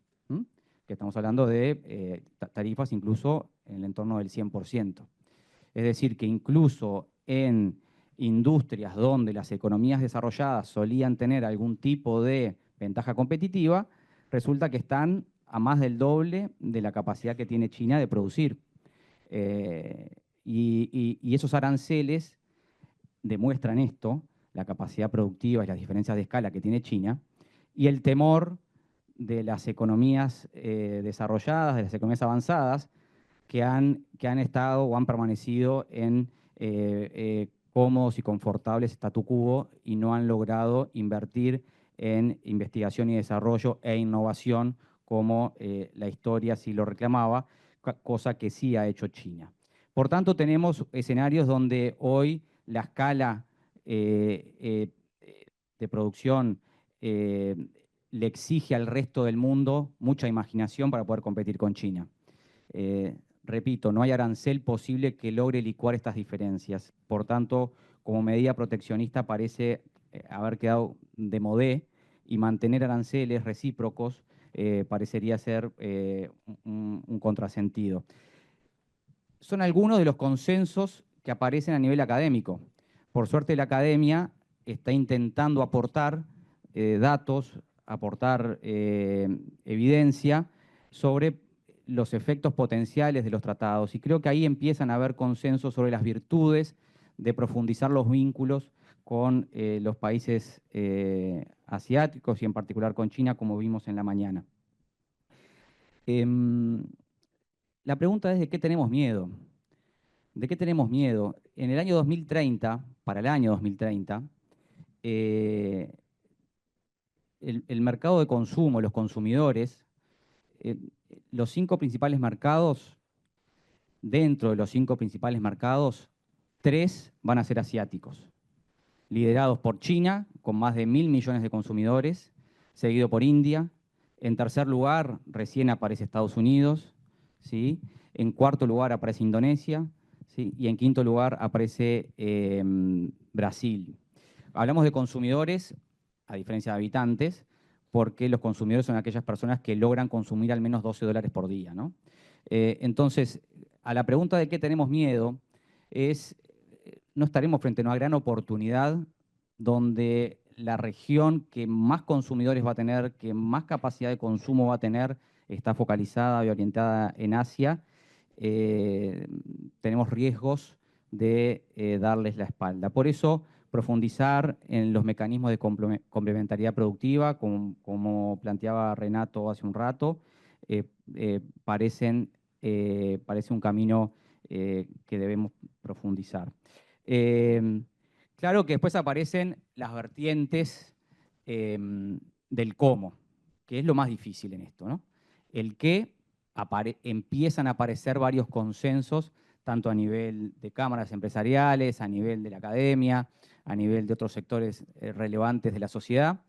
que estamos hablando de tarifas incluso en el entorno del 100%. Es decir, que incluso en industrias donde las economías desarrolladas solían tener algún tipo de ventaja competitiva, resulta que están a más del doble de la capacidad que tiene China de producir. Y esos aranceles demuestran esto, la capacidad productiva y las diferencias de escala que tiene China, y el temor de las economías desarrolladas, de las economías avanzadas, que han estado o han permanecido en cómodos y confortables statu quo y no han logrado invertir en investigación y desarrollo e innovación como la historia sí lo reclamaba, cosa que sí ha hecho China. Por tanto, tenemos escenarios donde hoy la escala de producción le exige al resto del mundo mucha imaginación para poder competir con China. Repito, no hay arancel posible que logre licuar estas diferencias. Por tanto, como medida proteccionista parece haber quedado de modé y mantener aranceles recíprocos parecería ser un contrasentido. Son algunos de los consensos que aparecen a nivel académico. Por suerte, la academia está intentando aportar datos, aportar evidencia sobre los efectos potenciales de los tratados. Y creo que ahí empiezan a haber consensos sobre las virtudes de profundizar los vínculos con los países asiáticos y en particular con China, como vimos en la mañana. La pregunta es: ¿de qué tenemos miedo? ¿De qué tenemos miedo? En el año 2030, para el año 2030, el mercado de consumo, los consumidores, los 5 principales mercados, dentro de los 5 principales mercados, 3 van a ser asiáticos, liderados por China, con más de 1.000 millones de consumidores, seguido por India. En tercer lugar, recién aparece Estados Unidos, ¿sí? En cuarto lugar aparece Indonesia, ¿sí? Y en quinto lugar aparece Brasil. Hablamos de consumidores, a diferencia de habitantes, porque los consumidores son aquellas personas que logran consumir al menos $12 por día, ¿no? Entonces, a la pregunta de qué tenemos miedo, no estaremos frente a una gran oportunidad donde la región que más consumidores va a tener, que más capacidad de consumo va a tener, está focalizada y orientada en Asia. Tenemos riesgos de darles la espalda. Por eso, profundizar en los mecanismos de complementariedad productiva, como planteaba Renato hace un rato, parece un camino que debemos profundizar. Claro que después aparecen las vertientes del cómo, que es lo más difícil en esto, ¿no? El qué, empiezan a aparecer varios consensos, tanto a nivel de cámaras empresariales, a nivel de la academia, a nivel de otros sectores relevantes de la sociedad,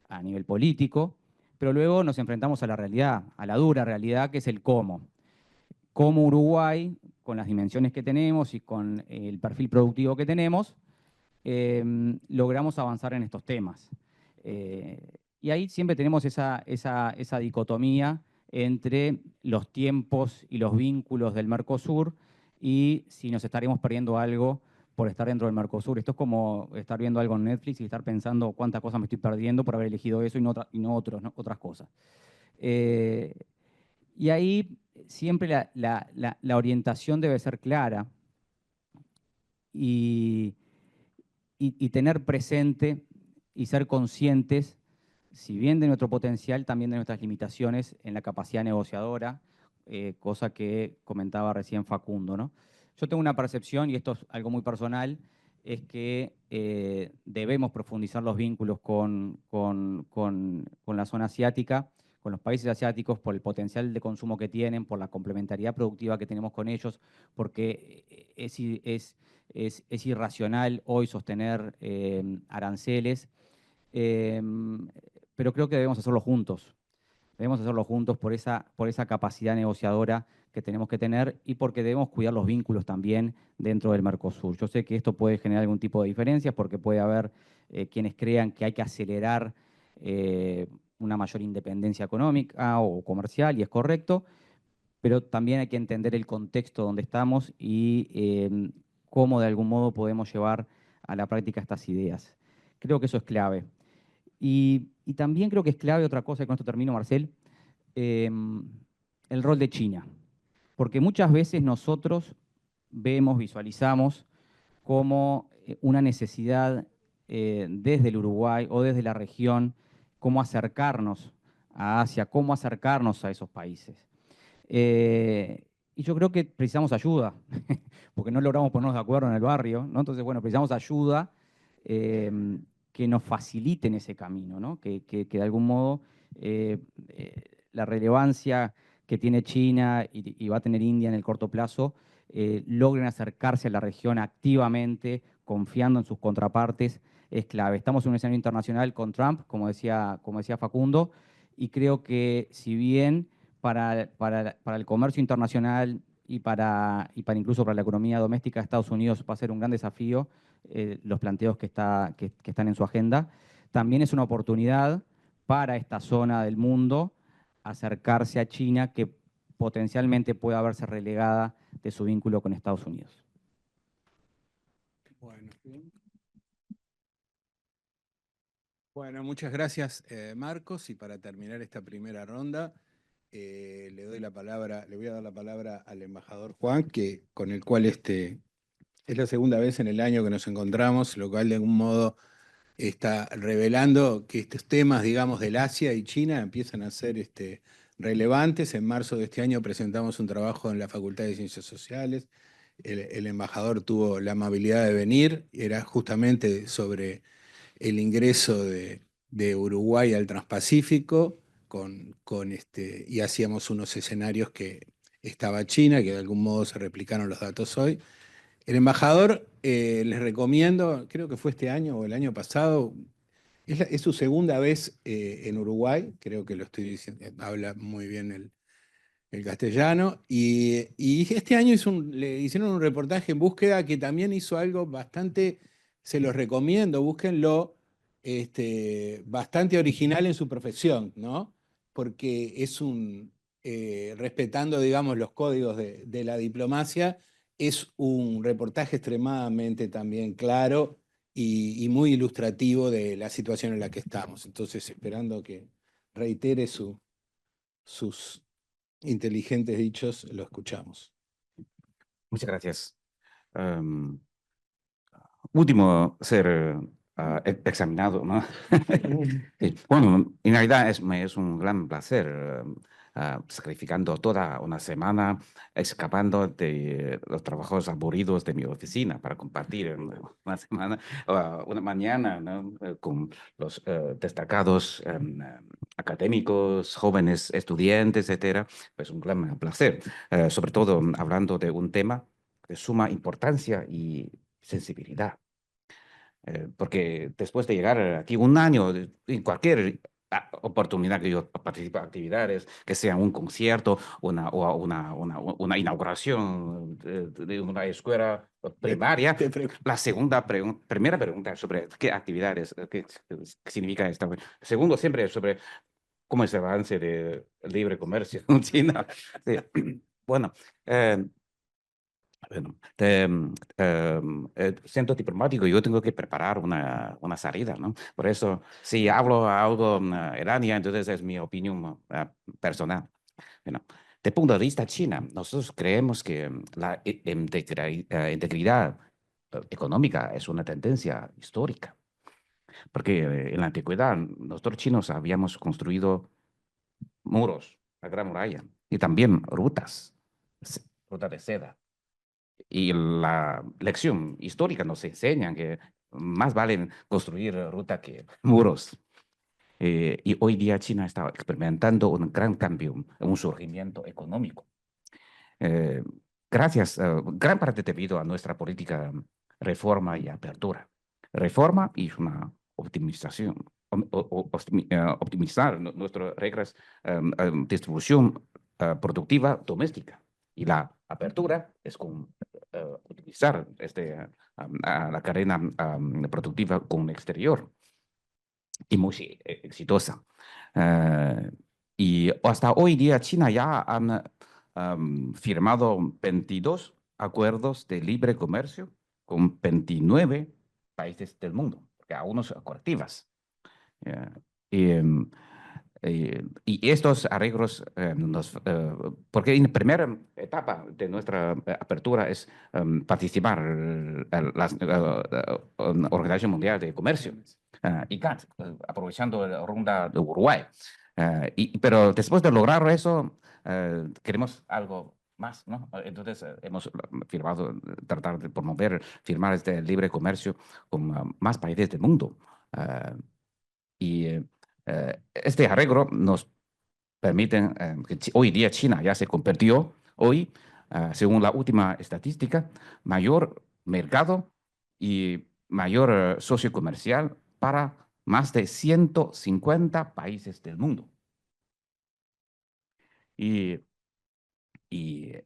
a nivel político, pero luego nos enfrentamos a la realidad, a la dura realidad, que es el cómo. Cómo Uruguay, con las dimensiones que tenemos y con el perfil productivo que tenemos, logramos avanzar en estos temas. Y ahí siempre tenemos esa dicotomía entre los tiempos y los vínculos del Mercosur y si nos estaremos perdiendo algo por estar dentro del Mercosur. Esto es como estar viendo algo en Netflix y estar pensando cuántas cosas me estoy perdiendo por haber elegido eso y no otras cosas. Y ahí siempre la orientación debe ser clara y tener presente y ser conscientes, si bien de nuestro potencial, también de nuestras limitaciones en la capacidad negociadora, cosa que comentaba recién Facundo, ¿no? Yo tengo una percepción, y esto es algo muy personal, es que debemos profundizar los vínculos con la zona asiática, con los países asiáticos, por el potencial de consumo que tienen, por la complementariedad productiva que tenemos con ellos, porque es irracional hoy sostener aranceles, pero creo que debemos hacerlo juntos. Debemos hacerlo juntos por esa capacidad negociadora que tenemos que tener y porque debemos cuidar los vínculos también dentro del Mercosur. Yo sé que esto puede generar algún tipo de diferencias porque puede haber quienes crean que hay que acelerar una mayor independencia económica o comercial, y es correcto, pero también hay que entender el contexto donde estamos y cómo de algún modo podemos llevar a la práctica estas ideas. Creo que eso es clave. Y también creo que es clave otra cosa, y con esto termino, Marcel, el rol de China. Porque muchas veces nosotros vemos, visualizamos como una necesidad desde el Uruguay o desde la región, cómo acercarnos a Asia, cómo acercarnos a esos países. Y yo creo que precisamos ayuda, porque no logramos ponernos de acuerdo en el barrio, ¿no? Entonces, bueno, precisamos ayuda que nos faciliten ese camino, ¿no? Que de algún modo la relevancia que tiene China y va a tener India en el corto plazo logren acercarse a la región activamente, confiando en sus contrapartes, es clave. Estamos en un escenario internacional con Trump, como decía Facundo, y creo que si bien para el comercio internacional y para incluso para la economía doméstica de Estados Unidos va a ser un gran desafío los planteos que están en su agenda, también es una oportunidad para esta zona del mundo acercarse a China que potencialmente pueda verse relegada de su vínculo con Estados Unidos. Bueno, muchas gracias, Marcos. Y para terminar esta primera ronda, le voy a dar la palabra al embajador Juan, con el cual es la segunda vez en el año que nos encontramos, lo cual de algún modo está revelando que estos temas, digamos, del Asia y China empiezan a ser relevantes. En marzo de este año presentamos un trabajo en la Facultad de Ciencias Sociales. El embajador tuvo la amabilidad de venir, era justamente sobre el ingreso de Uruguay al Transpacífico, y hacíamos unos escenarios que estaba China, que de algún modo se replicaron los datos hoy. El embajador, les recomiendo, creo que fue este año o el año pasado, es su segunda vez en Uruguay, creo que lo estoy diciendo, habla muy bien el castellano, y este año le hicieron un reportaje en búsqueda que también hizo algo bastante, se los recomiendo, búsquenlo, bastante original en su profesión, ¿no? Porque respetando, digamos, los códigos de la diplomacia, es un reportaje extremadamente también claro y muy ilustrativo de la situación en la que estamos. Entonces, esperando que reitere sus inteligentes dichos, lo escuchamos. Muchas gracias. Último ser examinado, ¿no? Bueno, en realidad me es un gran placer sacrificando toda una semana, escapando de los trabajos aburridos de mi oficina para compartir una semana, una mañana, ¿no? Con los destacados académicos, jóvenes estudiantes, etcétera. Pues un gran placer, sobre todo hablando de un tema de suma importancia y sensibilidad. Porque después de llegar aquí un año, en cualquier oportunidad que yo participe en actividades, que sea un concierto, una inauguración de una escuela primaria, primera pregunta es sobre qué actividades, qué significa esto. Segundo, siempre es sobre cómo es el avance de libre comercio en China. Sí. Bueno, centro diplomático, yo tengo que preparar una salida, ¿no? Por eso, si hablo algo errónea, entonces es mi opinión personal. Bueno, de punto de vista China, nosotros creemos que la integridad económica es una tendencia histórica, porque en la antigüedad nosotros chinos habíamos construido muros, la Gran Muralla, y también rutas de seda. Y la lección histórica nos enseña que más vale construir ruta que muros. Y hoy día China está experimentando un gran cambio, un surgimiento económico. Gran parte debido a nuestra política reforma y apertura. Reforma y una optimización, optimizar nuestras reglas de distribución productiva doméstica. Y la apertura es con utilizar la cadena productiva con el exterior. Y muy exitosa. Y hasta hoy día China ya han firmado 22 acuerdos de libre comercio con 29 países del mundo, que aún no son colectivas. Y, y estos arreglos, porque en la primera etapa de nuestra apertura es participar en la Organización Mundial de Comercio, ICAT, aprovechando la ronda de Uruguay. Pero después de lograr eso, queremos algo más, ¿no? Entonces hemos firmado, tratar de promover, firmar este libre comercio con más países del mundo. Y este arreglo nos permite que hoy día China ya se convirtió, hoy, según la última estadística, mayor mercado y mayor socio comercial para más de 150 países del mundo. Y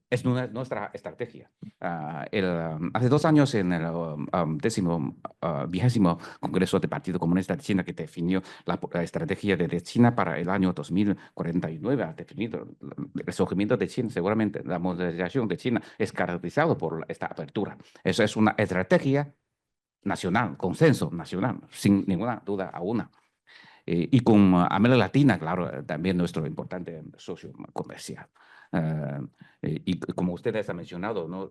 es nuestra estrategia. Hace 2 años, en el 20º Congreso del Partido Comunista de China, que definió la estrategia de China para el año 2049, ha definido el surgimiento de China. Seguramente la modernización de China es caracterizado por esta apertura. Eso es una estrategia nacional, consenso nacional, sin ninguna duda alguna. Y con América Latina, claro, también nuestro importante socio comercial. Y como ustedes han mencionado, ¿no?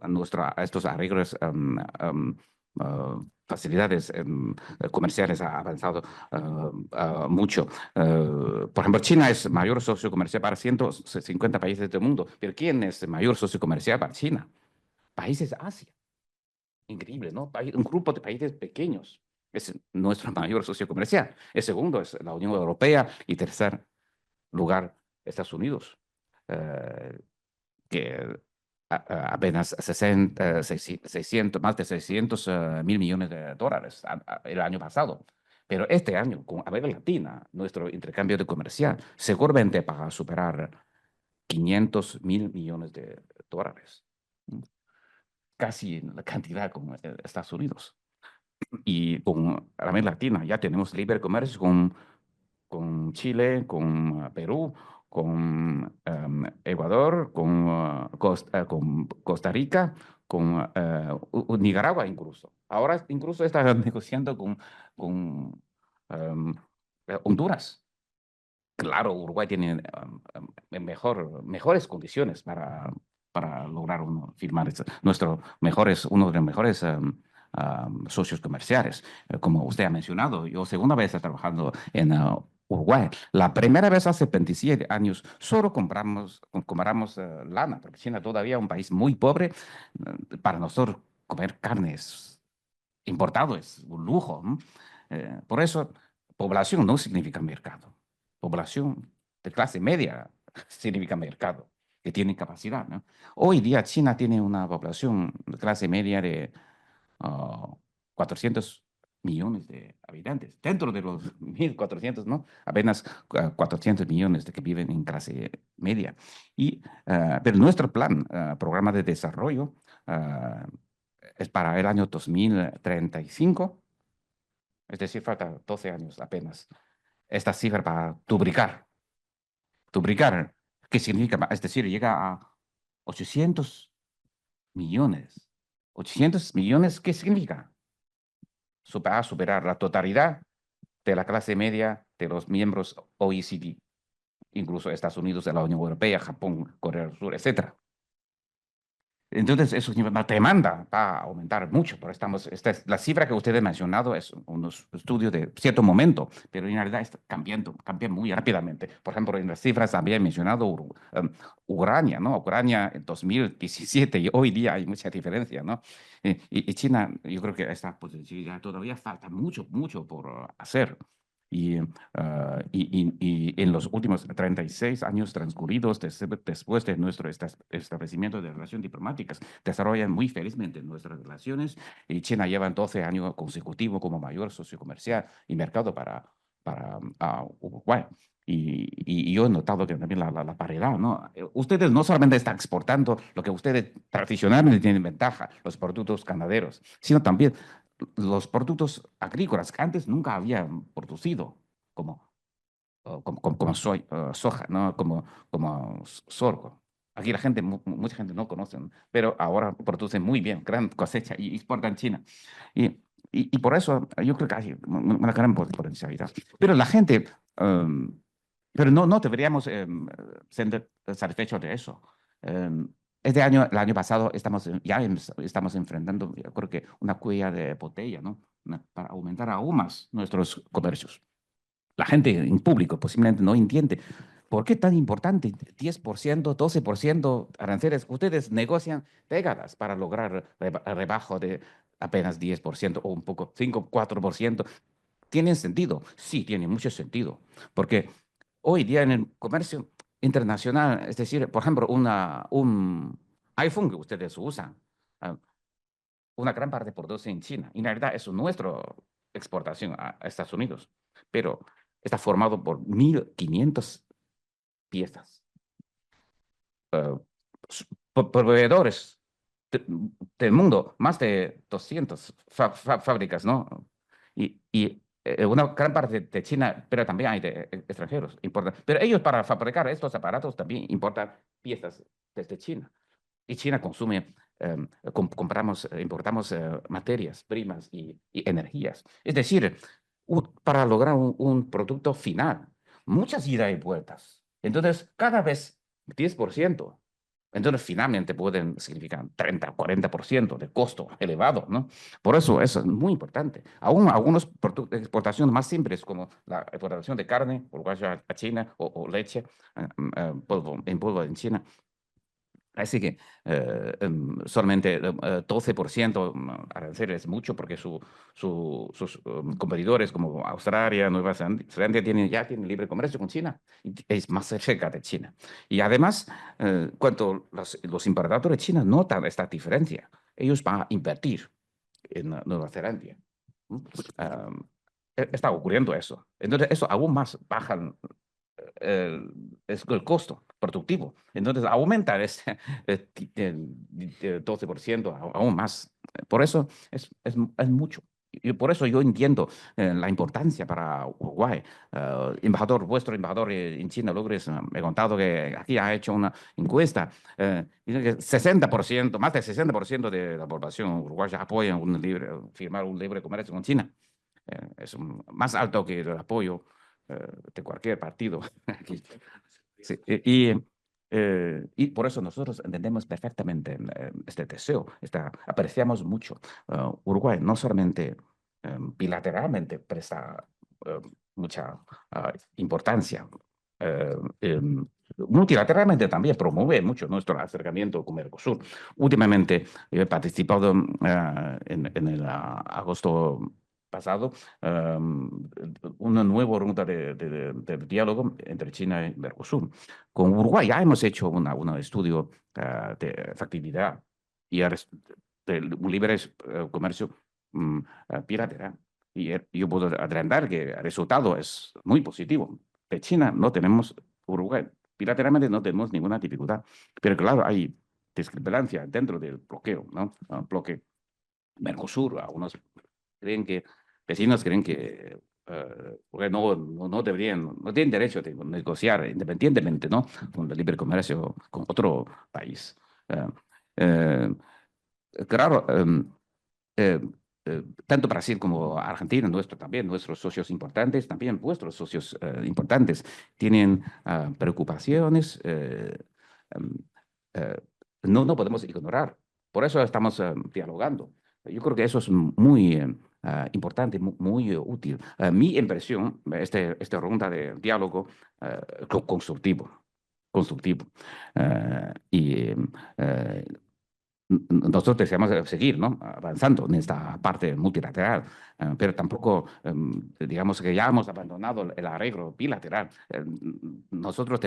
Estos arreglos, facilidades comerciales ha avanzado mucho. Por ejemplo, China es mayor socio comercial para 150 países del mundo, pero ¿quién es el mayor socio comercial para China? Países de Asia. Increíble, ¿no? Un grupo de países pequeños es nuestro mayor socio comercial. El segundo es la Unión Europea y tercer lugar Estados Unidos, que apenas 600, más de 600 mil millones de dólares el año pasado. Pero este año, con América Latina, nuestro intercambio de comercial seguramente va a superar 500 mil millones de dólares. Casi la cantidad como Estados Unidos. Y con América Latina ya tenemos libre comercio con Chile, con Perú, con Ecuador, con Costa Rica, con Nicaragua incluso. Ahora incluso está negociando con Honduras. Claro, Uruguay tiene mejores condiciones para lograr firmar uno de los mejores socios comerciales. Como usted ha mencionado, yo segunda vez trabajando en Uruguay. La primera vez hace 27 años solo compramos lana, porque China todavía es un país muy pobre. Para nosotros comer carnes importado es un lujo, ¿no? Por eso, población no significa mercado. Población de clase media significa mercado, que tiene capacidad, ¿no? Hoy día China tiene una población de clase media de 400 millones de habitantes. Dentro de los 1.400, ¿no? Apenas 400 millones de que viven en clase media. Pero nuestro plan, programa de desarrollo, es para el año 2035. Es decir, falta 12 años apenas. Esta cifra para duplicar. Duplicar, ¿qué significa? Es decir, llega a 800 millones. 800 millones, ¿qué significa? Superar la totalidad de la clase media de los miembros OECD, incluso Estados Unidos, de la Unión Europea, Japón, Corea del Sur, etc. Entonces, eso la demanda va a aumentar mucho, pero la cifra que usted ha mencionado es un estudio de cierto momento, pero en realidad está cambia muy rápidamente. Por ejemplo, en las cifras había mencionado Ucrania, ¿no? Ucrania en 2017 y hoy día hay mucha diferencia, ¿no? Y China, yo creo que esta posibilidad todavía falta mucho por hacer. Y en los últimos 36 años transcurridos después de nuestro establecimiento de relaciones diplomáticas, desarrollan muy felizmente nuestras relaciones y China lleva 12 años consecutivos como mayor socio comercial y mercado para Uruguay. Y yo he notado que también la paridad, ¿no? Ustedes no solamente están exportando lo que ustedes tradicionalmente tienen ventaja, los productos ganaderos, sino también los productos agrícolas que antes nunca habían producido, como soja, ¿no? Como sorgo. Aquí mucha gente no conoce, pero ahora producen muy bien, gran cosecha y exportan China. y por eso yo creo que hay una gran potencialidad. Pero la gente, pero no deberíamos ser satisfechos de eso. Este año, el año pasado, estamos enfrentando, yo creo que una cuella de botella, ¿no? Para aumentar aún más nuestros comercios. La gente en público posiblemente no entiende por qué tan importante 10%, 12% aranceles. Ustedes negocian décadas para lograr rebajo de apenas 10% o un poco, 5, 4%. ¿Tiene sentido? Sí, tiene mucho sentido, porque hoy día en el comercio internacional, es decir, por ejemplo, un iPhone que ustedes usan, ah, una gran parte produce en China. Y en realidad es nuestra exportación a Estados Unidos, pero está formado por 1.500 piezas. Proveedores del mundo, más de 200 fábricas, ¿no? Y una gran parte de China, pero también hay de extranjeros. Pero ellos para fabricar estos aparatos también importan piezas desde China. Y China consume, importamos materias primas y energías. Es decir, para lograr un producto final, muchas idas y vueltas. Entonces, cada vez 10%. Entonces, finalmente pueden significar 30, 40% de costo elevado, ¿no? Por eso es muy importante. Aún algunos productos de exportación más simples, como la exportación de carne uruguaya a China o leche en polvo en China. Así que solamente 12% aranceles es mucho porque sus competidores como Australia, Nueva Zelanda ya tienen libre comercio con China y es más cerca de China. Y además, cuando los importadores de China notan esta diferencia, ellos van a invertir en Nueva Zelanda. Está ocurriendo eso. Entonces, eso aún más baja el costo productivo. Entonces, aumenta ese 12% aún más. Por eso es mucho. Y por eso yo entiendo la importancia para Uruguay. Vuestro embajador en China, Lourdes, me ha contado que aquí ha hecho una encuesta. Dice que 60%, más del 60% de la población uruguaya apoya firmar un libre comercio con China. Es más alto que el apoyo de cualquier partido. Sí, y por eso nosotros entendemos perfectamente este deseo, apreciamos mucho. Uruguay no solamente bilateralmente presta mucha importancia, multilateralmente también promueve mucho nuestro acercamiento con Mercosur. Últimamente he participado en el agosto pasado una nueva ronda de diálogo entre China y Mercosur. Con Uruguay ya hemos hecho un estudio de factibilidad y de un libre comercio bilateral. Y yo puedo adelantar que el resultado es muy positivo. De China no tenemos, Uruguay bilateralmente no tenemos ninguna dificultad. Pero claro, hay discrepancia dentro del bloqueo, ¿no? Bloque Mercosur, algunos creen que vecinos creen que no deberían, no tienen derecho de negociar independientemente, ¿no? Con el libre comercio con otro país. Claro, tanto Brasil como Argentina, nuestros socios importantes, también vuestros socios importantes, tienen preocupaciones, no podemos ignorar. Por eso estamos dialogando. Yo creo que eso es muy importante, muy útil. Mi impresión, esta ronda de diálogo constructivo. Y nosotros deseamos seguir, ¿no? Avanzando en esta parte multilateral, pero tampoco, digamos que ya hemos abandonado el arreglo bilateral. Nosotros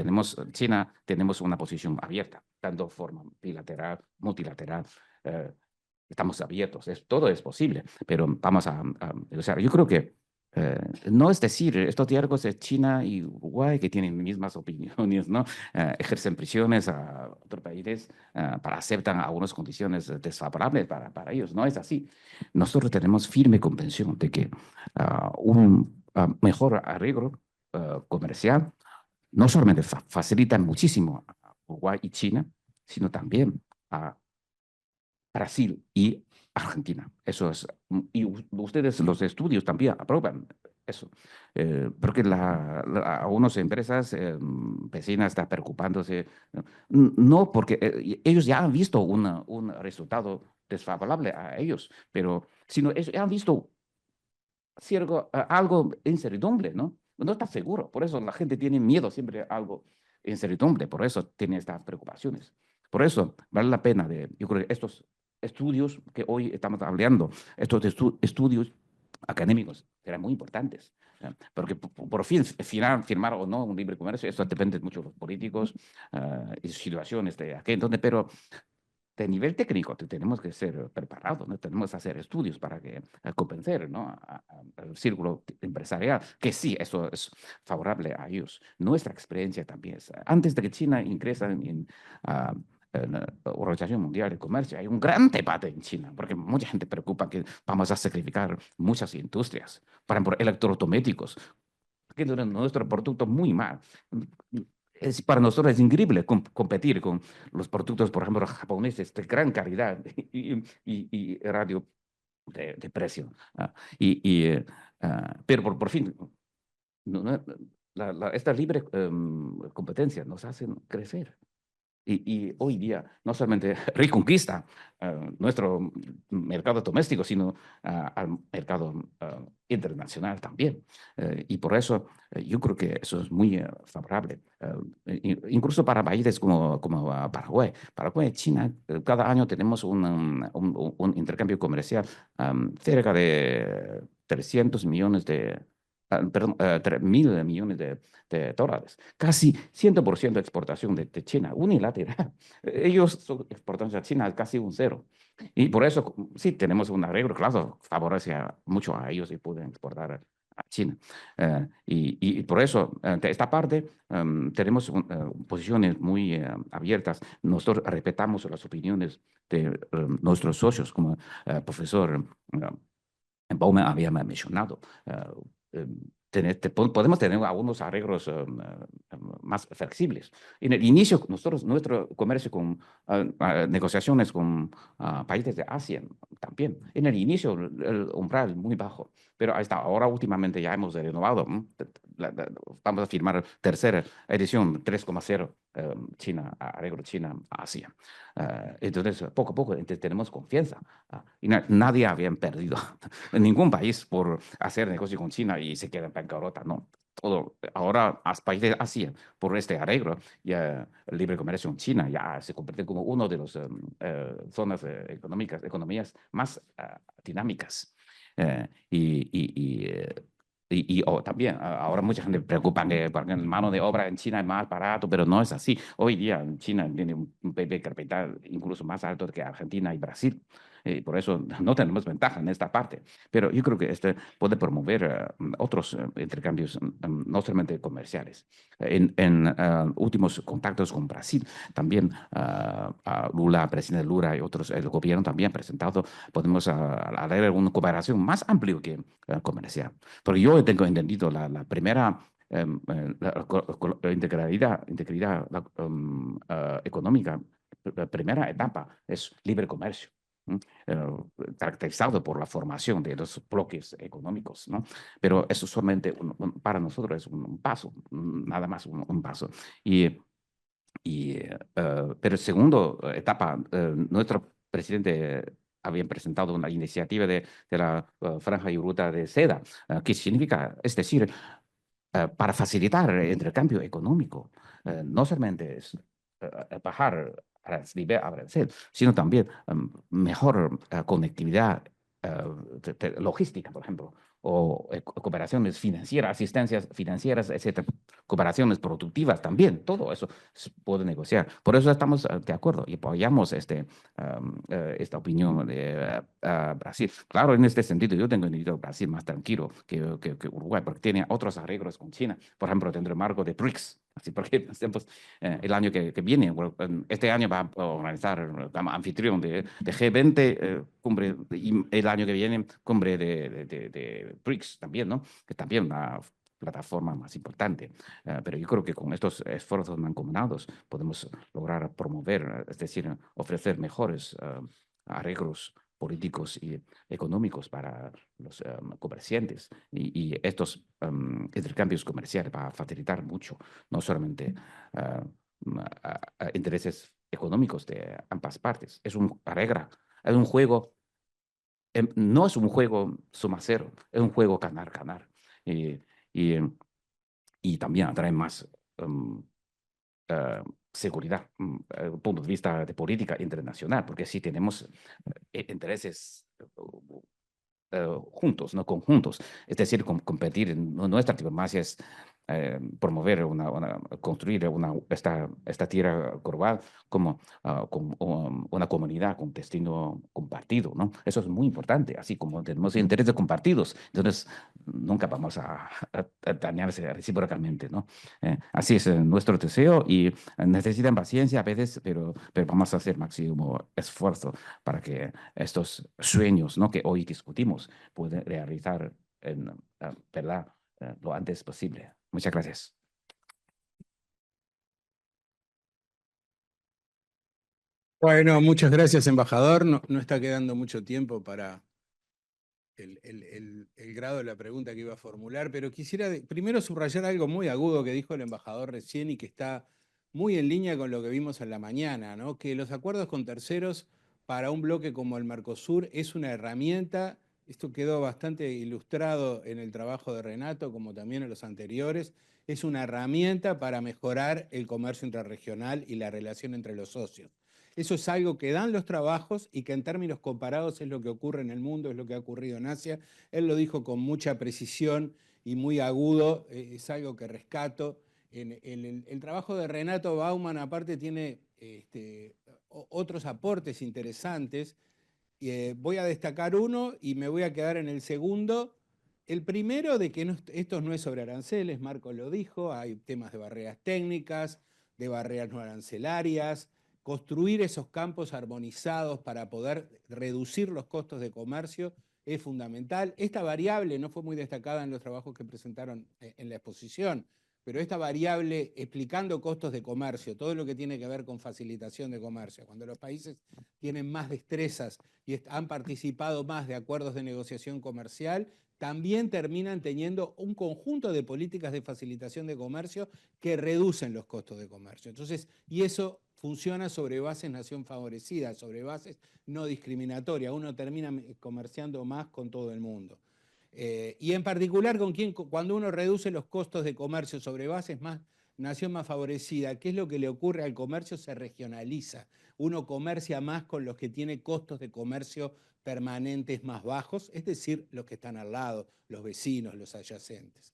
China tenemos una posición abierta, tanto forma bilateral, multilateral. Estamos abiertos, todo es posible, pero vamos a negociar. Yo creo que no es decir, estos diálogos de China y Uruguay que tienen mismas opiniones, ¿no? Ejercen presiones a otros países para aceptar algunas condiciones desfavorables para ellos. No es así. Nosotros tenemos firme convicción de que un mejor arreglo comercial no solamente facilita muchísimo a Uruguay y China, sino también a Brasil y Argentina. Eso es. Y ustedes, los estudios, también aprueban eso. Porque algunas empresas vecinas están preocupándose, no porque ellos ya han visto un resultado desfavorable a ellos, pero sino ellos ya han visto algo incertidumbre, ¿no? No está seguro. Por eso la gente tiene miedo siempre a algo incertidumbre. Por eso tiene estas preocupaciones. Por eso vale la pena yo creo que estos estudios que hoy estamos hablando, estos estudios académicos serán muy importantes. Porque por fin firmar o no un libre comercio, eso depende mucho de los políticos y situaciones de aquí. Entonces, pero de nivel técnico tenemos que ser preparados, ¿no? Tenemos que hacer estudios para convencer, ¿no? Al círculo empresarial que sí, eso es favorable a ellos. Nuestra experiencia también es, antes de que China ingresa en la Organización Mundial de Comercio, hay un gran debate en China, porque mucha gente preocupa que vamos a sacrificar muchas industrias, por ejemplo, electrodomésticos, que nuestro producto muy mal. Para nosotros es increíble competir con los productos, por ejemplo, japoneses de gran calidad y radio de precio. Pero por fin, esta libre competencia nos hace crecer. Y hoy día no solamente reconquista nuestro mercado doméstico, sino al mercado internacional también. Y por eso yo creo que eso es muy favorable. Incluso para países como Paraguay. Paraguay y China, cada año tenemos un intercambio comercial cerca de 300 millones perdón, 3.000 millones de dólares. Casi 100% de exportación de China, unilateral. Ellos su exportación a China es casi un cero. Y por eso, sí, tenemos un arreglo, claro, favorece mucho a ellos y pueden exportar a China. Y por eso, de esta parte, tenemos posiciones muy abiertas. Nosotros respetamos las opiniones de nuestros socios, como el profesor Bauman había mencionado. Podemos tener algunos arreglos más flexibles. En el inicio, nuestro comercio con negociaciones con países de Asia también. En el inicio, el umbral muy bajo, pero hasta ahora últimamente ya hemos renovado. Vamos a firmar tercera edición 3,0 China, arreglo China-Asia. Entonces, poco a poco tenemos confianza. Y nadie había perdido en ningún país por hacer negocio con China y se queda en bancarrota, ¿no? Todo, ahora los países Asia, por este arreglo, ya el libre comercio con China ya se convierte como uno de las zonas economías más dinámicas. También, ahora mucha gente preocupa que porque la mano de obra en China es más barato, pero no es así. Hoy día China tiene un PIB capital incluso más alto que Argentina y Brasil. Por eso no tenemos ventaja en esta parte. Pero yo creo que este puede promover otros intercambios, no solamente comerciales. En últimos contactos con Brasil, también Lula, presidente Lula y otros, el gobierno también ha presentado, podemos hacer una cooperación más amplia que comercial. Porque yo tengo entendido la primera integridad económica, la primera etapa es libre comercio. Caracterizado por la formación de los bloques económicos, ¿no? Pero eso solamente para nosotros es un paso, nada más un paso. Pero segunda etapa, nuestro presidente había presentado una iniciativa de la Franja y Ruta de Seda, que significa, es decir, para facilitar el intercambio económico, no solamente es bajar nivel arancel, sino también mejor conectividad logística, por ejemplo, o cooperaciones financieras, asistencias financieras, etcétera, cooperaciones productivas también, todo eso se puede negociar. Por eso estamos de acuerdo y apoyamos esta opinión de Brasil. Claro, en este sentido, yo tengo entendido Brasil más tranquilo que Uruguay, porque tiene otros arreglos con China. Por ejemplo, tendrá el marco de BRICS. Así porque el año que viene, este año va a organizar como anfitrión de G20, cumbre, y el año que viene, cumbre de BRICS también, ¿no? Que también una plataforma más importante. Pero yo creo que con estos esfuerzos mancomunados podemos lograr promover, es decir, ofrecer mejores arreglos políticos y económicos para los comerciantes. Y estos intercambios comerciales van a facilitar mucho, no solamente intereses económicos de ambas partes. Es un juego, no es un juego suma cero, es un juego ganar-ganar. Y, y también atrae más seguridad desde el punto de vista de política internacional, porque si tenemos intereses juntos, no conjuntos, es decir, competir en nuestra diplomacia es promover construir esta tierra global como una comunidad con destino compartido, ¿no? Eso es muy importante, así como tenemos intereses compartidos, entonces nunca vamos a dañarse recíprocamente, ¿no? Así es nuestro deseo y necesitan paciencia a veces, pero vamos a hacer máximo esfuerzo para que estos sueños, ¿no?, que hoy discutimos pueden realizar ¿verdad? Lo antes posible. Muchas gracias. Bueno, muchas gracias, embajador. No está quedando mucho tiempo para el grado de la pregunta que iba a formular, pero quisiera primero subrayar algo muy agudo que dijo el embajador recién y que está muy en línea con lo que vimos en la mañana, ¿no? Que los acuerdos con terceros para un bloque como el Mercosur es una herramienta. Esto quedó bastante ilustrado en el trabajo de Renato, como también en los anteriores. Es una herramienta para mejorar el comercio intrarregional y la relación entre los socios. Eso es algo que dan los trabajos y que en términos comparados es lo que ocurre en el mundo, es lo que ha ocurrido en Asia. Él lo dijo con mucha precisión y muy agudo, es algo que rescato. El trabajo de Renato Bauman aparte tiene otros aportes interesantes. Voy a destacar uno y me voy a quedar en el segundo. El primero de que esto no es sobre aranceles, Marco lo dijo, hay temas de barreras técnicas, de barreras no arancelarias, construir esos campos armonizados para poder reducir los costos de comercio es fundamental. Esta variable no fue muy destacada en los trabajos que presentaron en la exposición, pero esta variable explicando costos de comercio, todo lo que tiene que ver con facilitación de comercio, cuando los países tienen más destrezas y han participado más de acuerdos de negociación comercial, también terminan teniendo un conjunto de políticas de facilitación de comercio que reducen los costos de comercio. Entonces, y eso funciona sobre bases nación favorecida, sobre bases no discriminatorias. Uno termina comerciando más con todo el mundo. Y en particular cuando uno reduce los costos de comercio sobre bases más nación más favorecida, ¿qué es lo que le ocurre al comercio? Se regionaliza. Uno comercia más con los que tienen costos de comercio permanentes más bajos, es decir, los que están al lado, los vecinos, los adyacentes.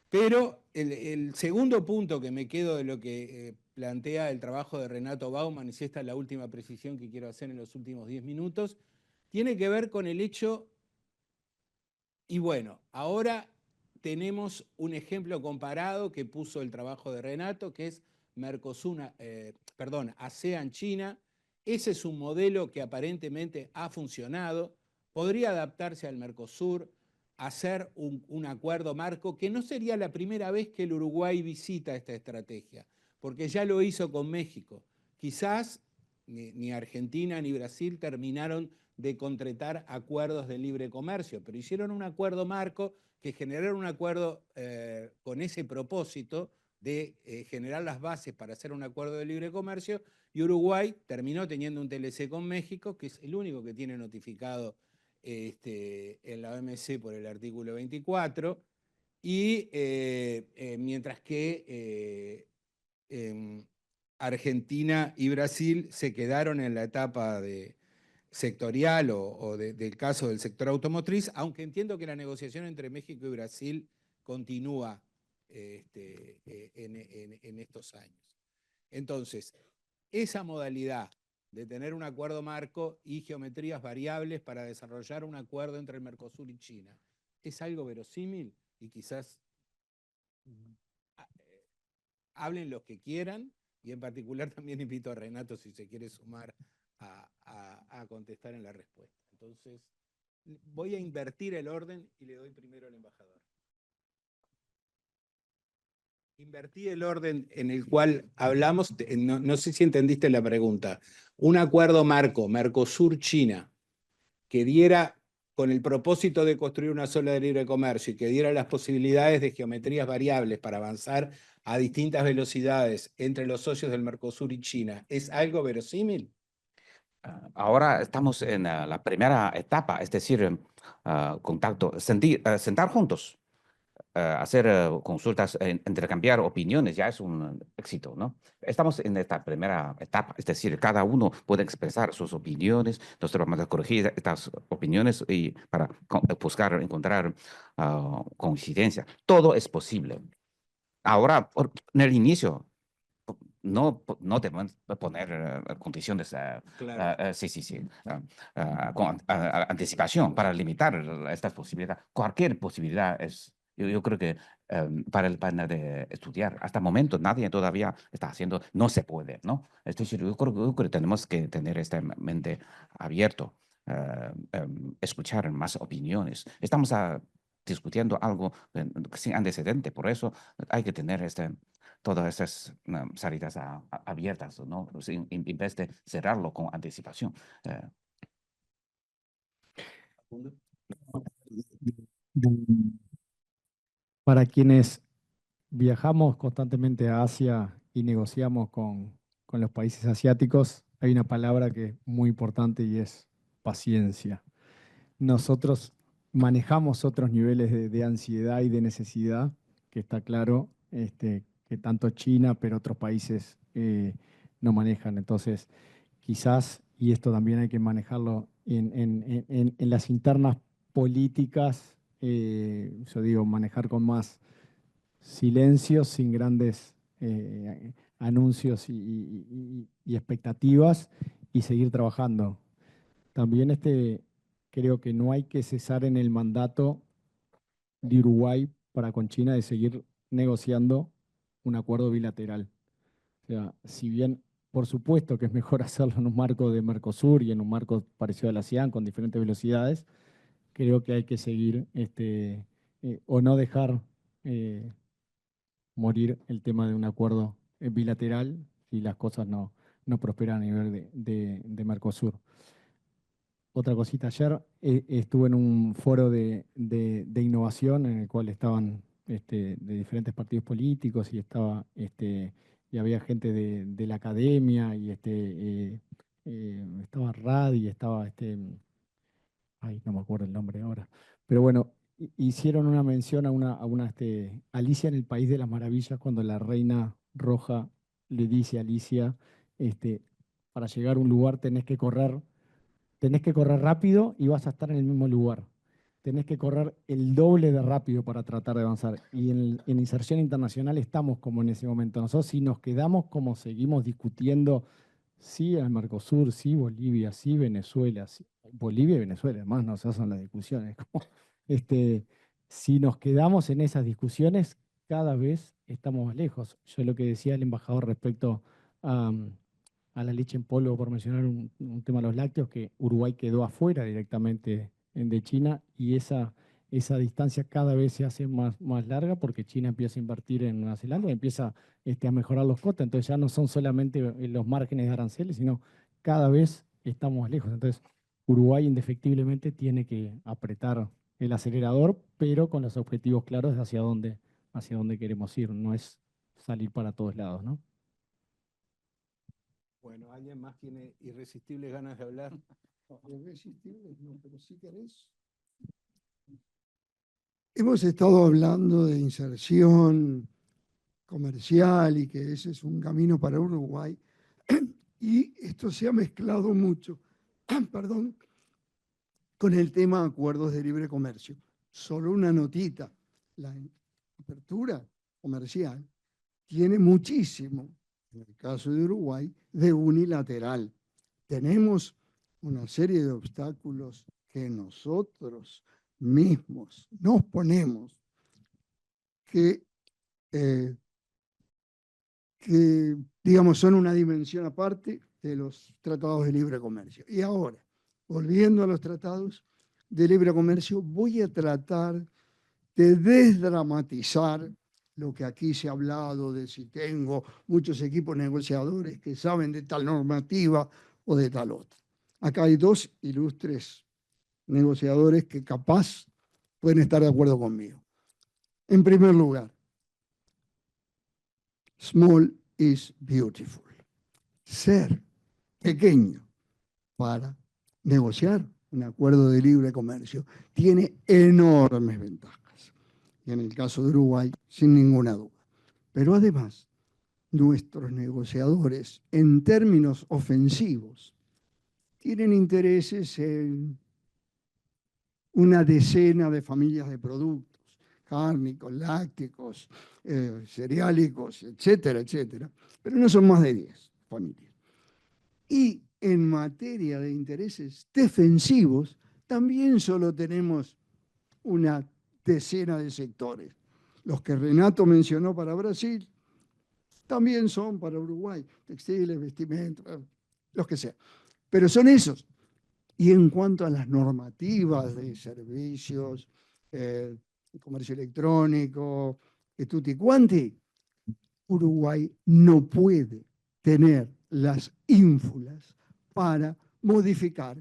Pero el segundo punto que me quedo de lo que plantea el trabajo de Renato Bauman, y si esta es la última precisión que quiero hacer en los últimos 10 minutos, tiene que ver con el hecho, y bueno, ahora tenemos un ejemplo comparado que puso el trabajo de Renato, que es ASEAN-China. Ese es un modelo que aparentemente ha funcionado, podría adaptarse al Mercosur, hacer un acuerdo marco, que no sería la primera vez que el Uruguay visita esta estrategia, porque ya lo hizo con México. Quizás ni Argentina ni Brasil terminaron de concretar acuerdos de libre comercio, pero hicieron un acuerdo marco que generaron un acuerdo con ese propósito de generar las bases para hacer un acuerdo de libre comercio, y Uruguay terminó teniendo un TLC con México, que es el único que tiene notificado en la OMC por el artículo 24, y mientras que Argentina y Brasil se quedaron en la etapa sectorial del caso del sector automotriz, aunque entiendo que la negociación entre México y Brasil continúa en estos años. Entonces, esa modalidad de tener un acuerdo marco y geometrías variables para desarrollar un acuerdo entre el Mercosur y China, ¿es algo verosímil? Y quizás hablen los que quieran, y en particular también invito a Renato si se quiere sumar a contestar en la respuesta. Entonces, voy a invertir el orden y le doy primero al embajador. Invertí el orden en el cual hablamos, no sé si entendiste la pregunta. Un acuerdo marco, Mercosur-China, que diera, con el propósito de construir una zona de libre comercio y que diera las posibilidades de geometrías variables para avanzar a distintas velocidades entre los socios del Mercosur y China, ¿es algo verosímil? Ahora estamos en la primera etapa, es decir, contacto, sentar juntos, hacer consultas, intercambiar opiniones, ya es un éxito, ¿no? Estamos en esta primera etapa, es decir, cada uno puede expresar sus opiniones, nosotros vamos a corregir estas opiniones y para buscar, encontrar coincidencia. Todo es posible. Ahora, en el inicio, no debemos poner condiciones, Claro. sí, con anticipación para limitar estas posibilidades. Cualquier posibilidad es, yo creo que para el panel de estudiar, hasta el momento nadie todavía está haciendo, no se puede, ¿no? Es decir, yo creo que tenemos que tener esta mente abierto, escuchar más opiniones. Estamos discutiendo algo sin antecedente, por eso hay que tener todas esas salidas abiertas, ¿no? En vez de cerrarlo con anticipación. Para quienes viajamos constantemente a Asia y negociamos con los países asiáticos, hay una palabra que es muy importante y es paciencia. Nosotros manejamos otros niveles de ansiedad y de necesidad, que está claro, que tanto China, pero otros países no manejan. Entonces, quizás, y esto también hay que manejarlo en las internas políticas, yo digo, manejar con más silencio, sin grandes anuncios y expectativas, y seguir trabajando. También creo que no hay que cesar en el mandato de Uruguay para con China de seguir negociando un acuerdo bilateral. O sea, si bien por supuesto que es mejor hacerlo en un marco de Mercosur y en un marco parecido a la ASEAN con diferentes velocidades, creo que hay que seguir o no dejar morir el tema de un acuerdo bilateral si las cosas no prosperan a nivel de Mercosur. Otra cosita, ayer estuve en un foro de innovación en el cual estaban de diferentes partidos políticos y había gente de la academia y estaba Rad y estaba ay, no me acuerdo el nombre ahora, pero bueno, hicieron una mención a Alicia en el País de las Maravillas, cuando la Reina Roja le dice a Alicia, para llegar a un lugar tenés que correr rápido y vas a estar en el mismo lugar. Tenés que correr el doble de rápido para tratar de avanzar. Y en inserción internacional estamos como en ese momento. Nosotros si nos quedamos como seguimos discutiendo, sí al Mercosur, sí Bolivia, sí Venezuela, sí, Bolivia y Venezuela, además no se hacen las discusiones. Si nos quedamos en esas discusiones, cada vez estamos más lejos. Yo lo que decía el embajador respecto a la leche en polvo, por mencionar un tema de los lácteos, que Uruguay quedó afuera directamente de China, y esa distancia cada vez se hace más larga porque China empieza a invertir en Nueva Zelanda y empieza a mejorar los costos. Entonces ya no son solamente los márgenes de aranceles, sino cada vez estamos más lejos. Entonces Uruguay indefectiblemente tiene que apretar el acelerador, pero con los objetivos claros de hacia dónde queremos ir. No es salir para todos lados, ¿no? Bueno, ¿alguien más tiene irresistibles ganas de hablar? Irresistibles no, pero si querés. Hemos estado hablando de inserción comercial y que ese es un camino para Uruguay, y esto se ha mezclado mucho, perdón, con el tema de acuerdos de libre comercio. Solo una notita, la apertura comercial tiene muchísimo, en el caso de Uruguay, de unilateral. Tenemos una serie de obstáculos que nosotros mismos nos ponemos que digamos, son una dimensión aparte de los tratados de libre comercio. Y ahora, volviendo a los tratados de libre comercio, voy a tratar de desdramatizar lo que aquí se ha hablado de si tengo muchos equipos negociadores que saben de tal normativa o de tal otra. Acá hay dos ilustres negociadores que capaz pueden estar de acuerdo conmigo. En primer lugar, small is beautiful. Ser pequeño para negociar un acuerdo de libre comercio tiene enormes ventajas. Y en el caso de Uruguay, sin ninguna duda. Pero además, nuestros negociadores, en términos ofensivos, tienen intereses en una decena de familias de productos, cárnicos, lácticos, cereálicos, etcétera, etcétera, pero no son más de 10 familias. Y en materia de intereses defensivos, también solo tenemos una decena de sectores. Los que Renato mencionó para Brasil también son para Uruguay, textiles, vestimentas, los que sea. Pero son esos. Y en cuanto a las normativas de servicios, comercio electrónico, tutti quanti, Uruguay no puede tener las ínfulas para modificar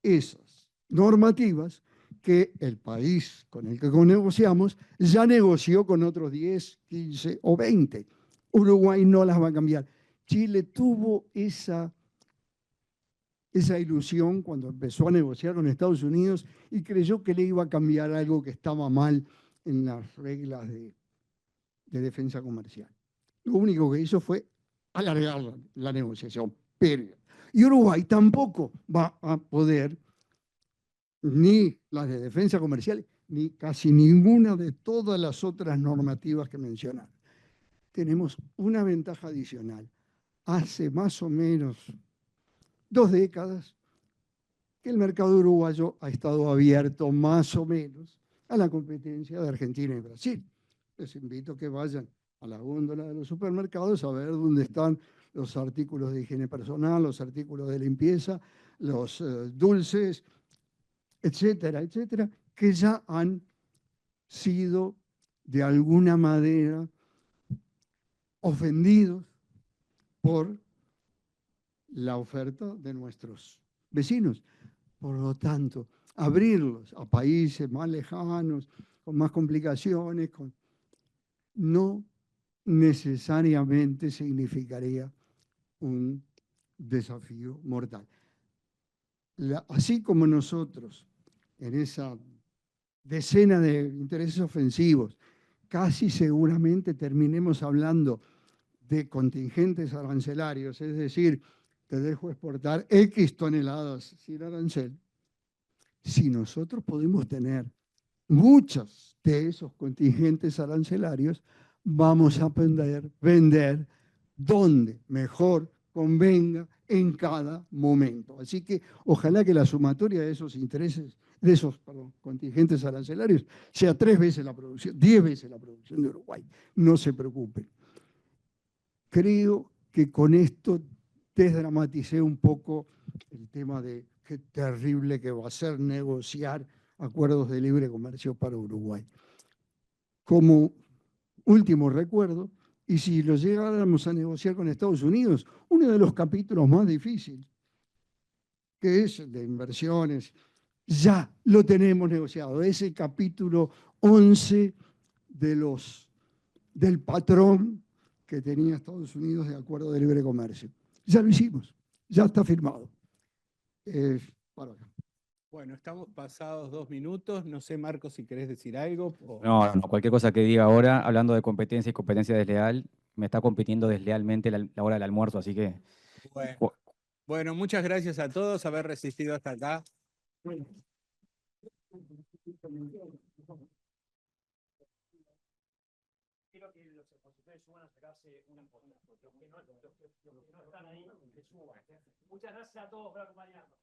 esas normativas que el país con el que negociamos ya negoció con otros 10, 15 o 20. Uruguay no las va a cambiar. Chile tuvo esa ilusión cuando empezó a negociar con Estados Unidos y creyó que le iba a cambiar algo que estaba mal en las reglas de defensa comercial. Lo único que hizo fue alargar la negociación. Pero, y Uruguay tampoco va a poder, ni las de defensa comercial, ni casi ninguna de todas las otras normativas que mencionaron. Tenemos una ventaja adicional. Hace más o menos 2 décadas que el mercado uruguayo ha estado abierto más o menos a la competencia de Argentina y Brasil. Les invito a que vayan a la góndola de los supermercados a ver dónde están los artículos de higiene personal, los artículos de limpieza, los dulces, etcétera, etcétera, que ya han sido de alguna manera ofendidos por la oferta de nuestros vecinos. Por lo tanto, abrirlos a países más lejanos, con más complicaciones, no necesariamente significaría un desafío mortal. Así como nosotros, en esa decena de intereses ofensivos, casi seguramente terminemos hablando de contingentes arancelarios, es decir, te dejo exportar X toneladas sin arancel. Si nosotros podemos tener muchos de esos contingentes arancelarios, vamos a poder vender donde mejor convenga en cada momento. Así que ojalá que la sumatoria de esos intereses, de esos contingentes arancelarios, sea 3 veces la producción, 10 veces la producción de Uruguay. No se preocupen. Creo que con esto desdramaticé un poco el tema de qué terrible que va a ser negociar acuerdos de libre comercio para Uruguay. Como último recuerdo, y si lo llegáramos a negociar con Estados Unidos, uno de los capítulos más difíciles, que es de inversiones, ya lo tenemos negociado. Es el capítulo 11 del patrón que tenía Estados Unidos de acuerdo de libre comercio. Ya lo hicimos, ya está firmado. Para acá. Bueno, estamos pasados 2 minutos. No sé, Marcos, si querés decir algo. No, cualquier cosa que diga ahora, hablando de competencia y competencia desleal, me está compitiendo deslealmente la hora del almuerzo, así que... Bueno, muchas gracias a todos haber resistido hasta acá. Quiero que los expositores suban a sacarse una foto. Los que no están ahí, que suban. Muchas gracias a todos por acompañarnos.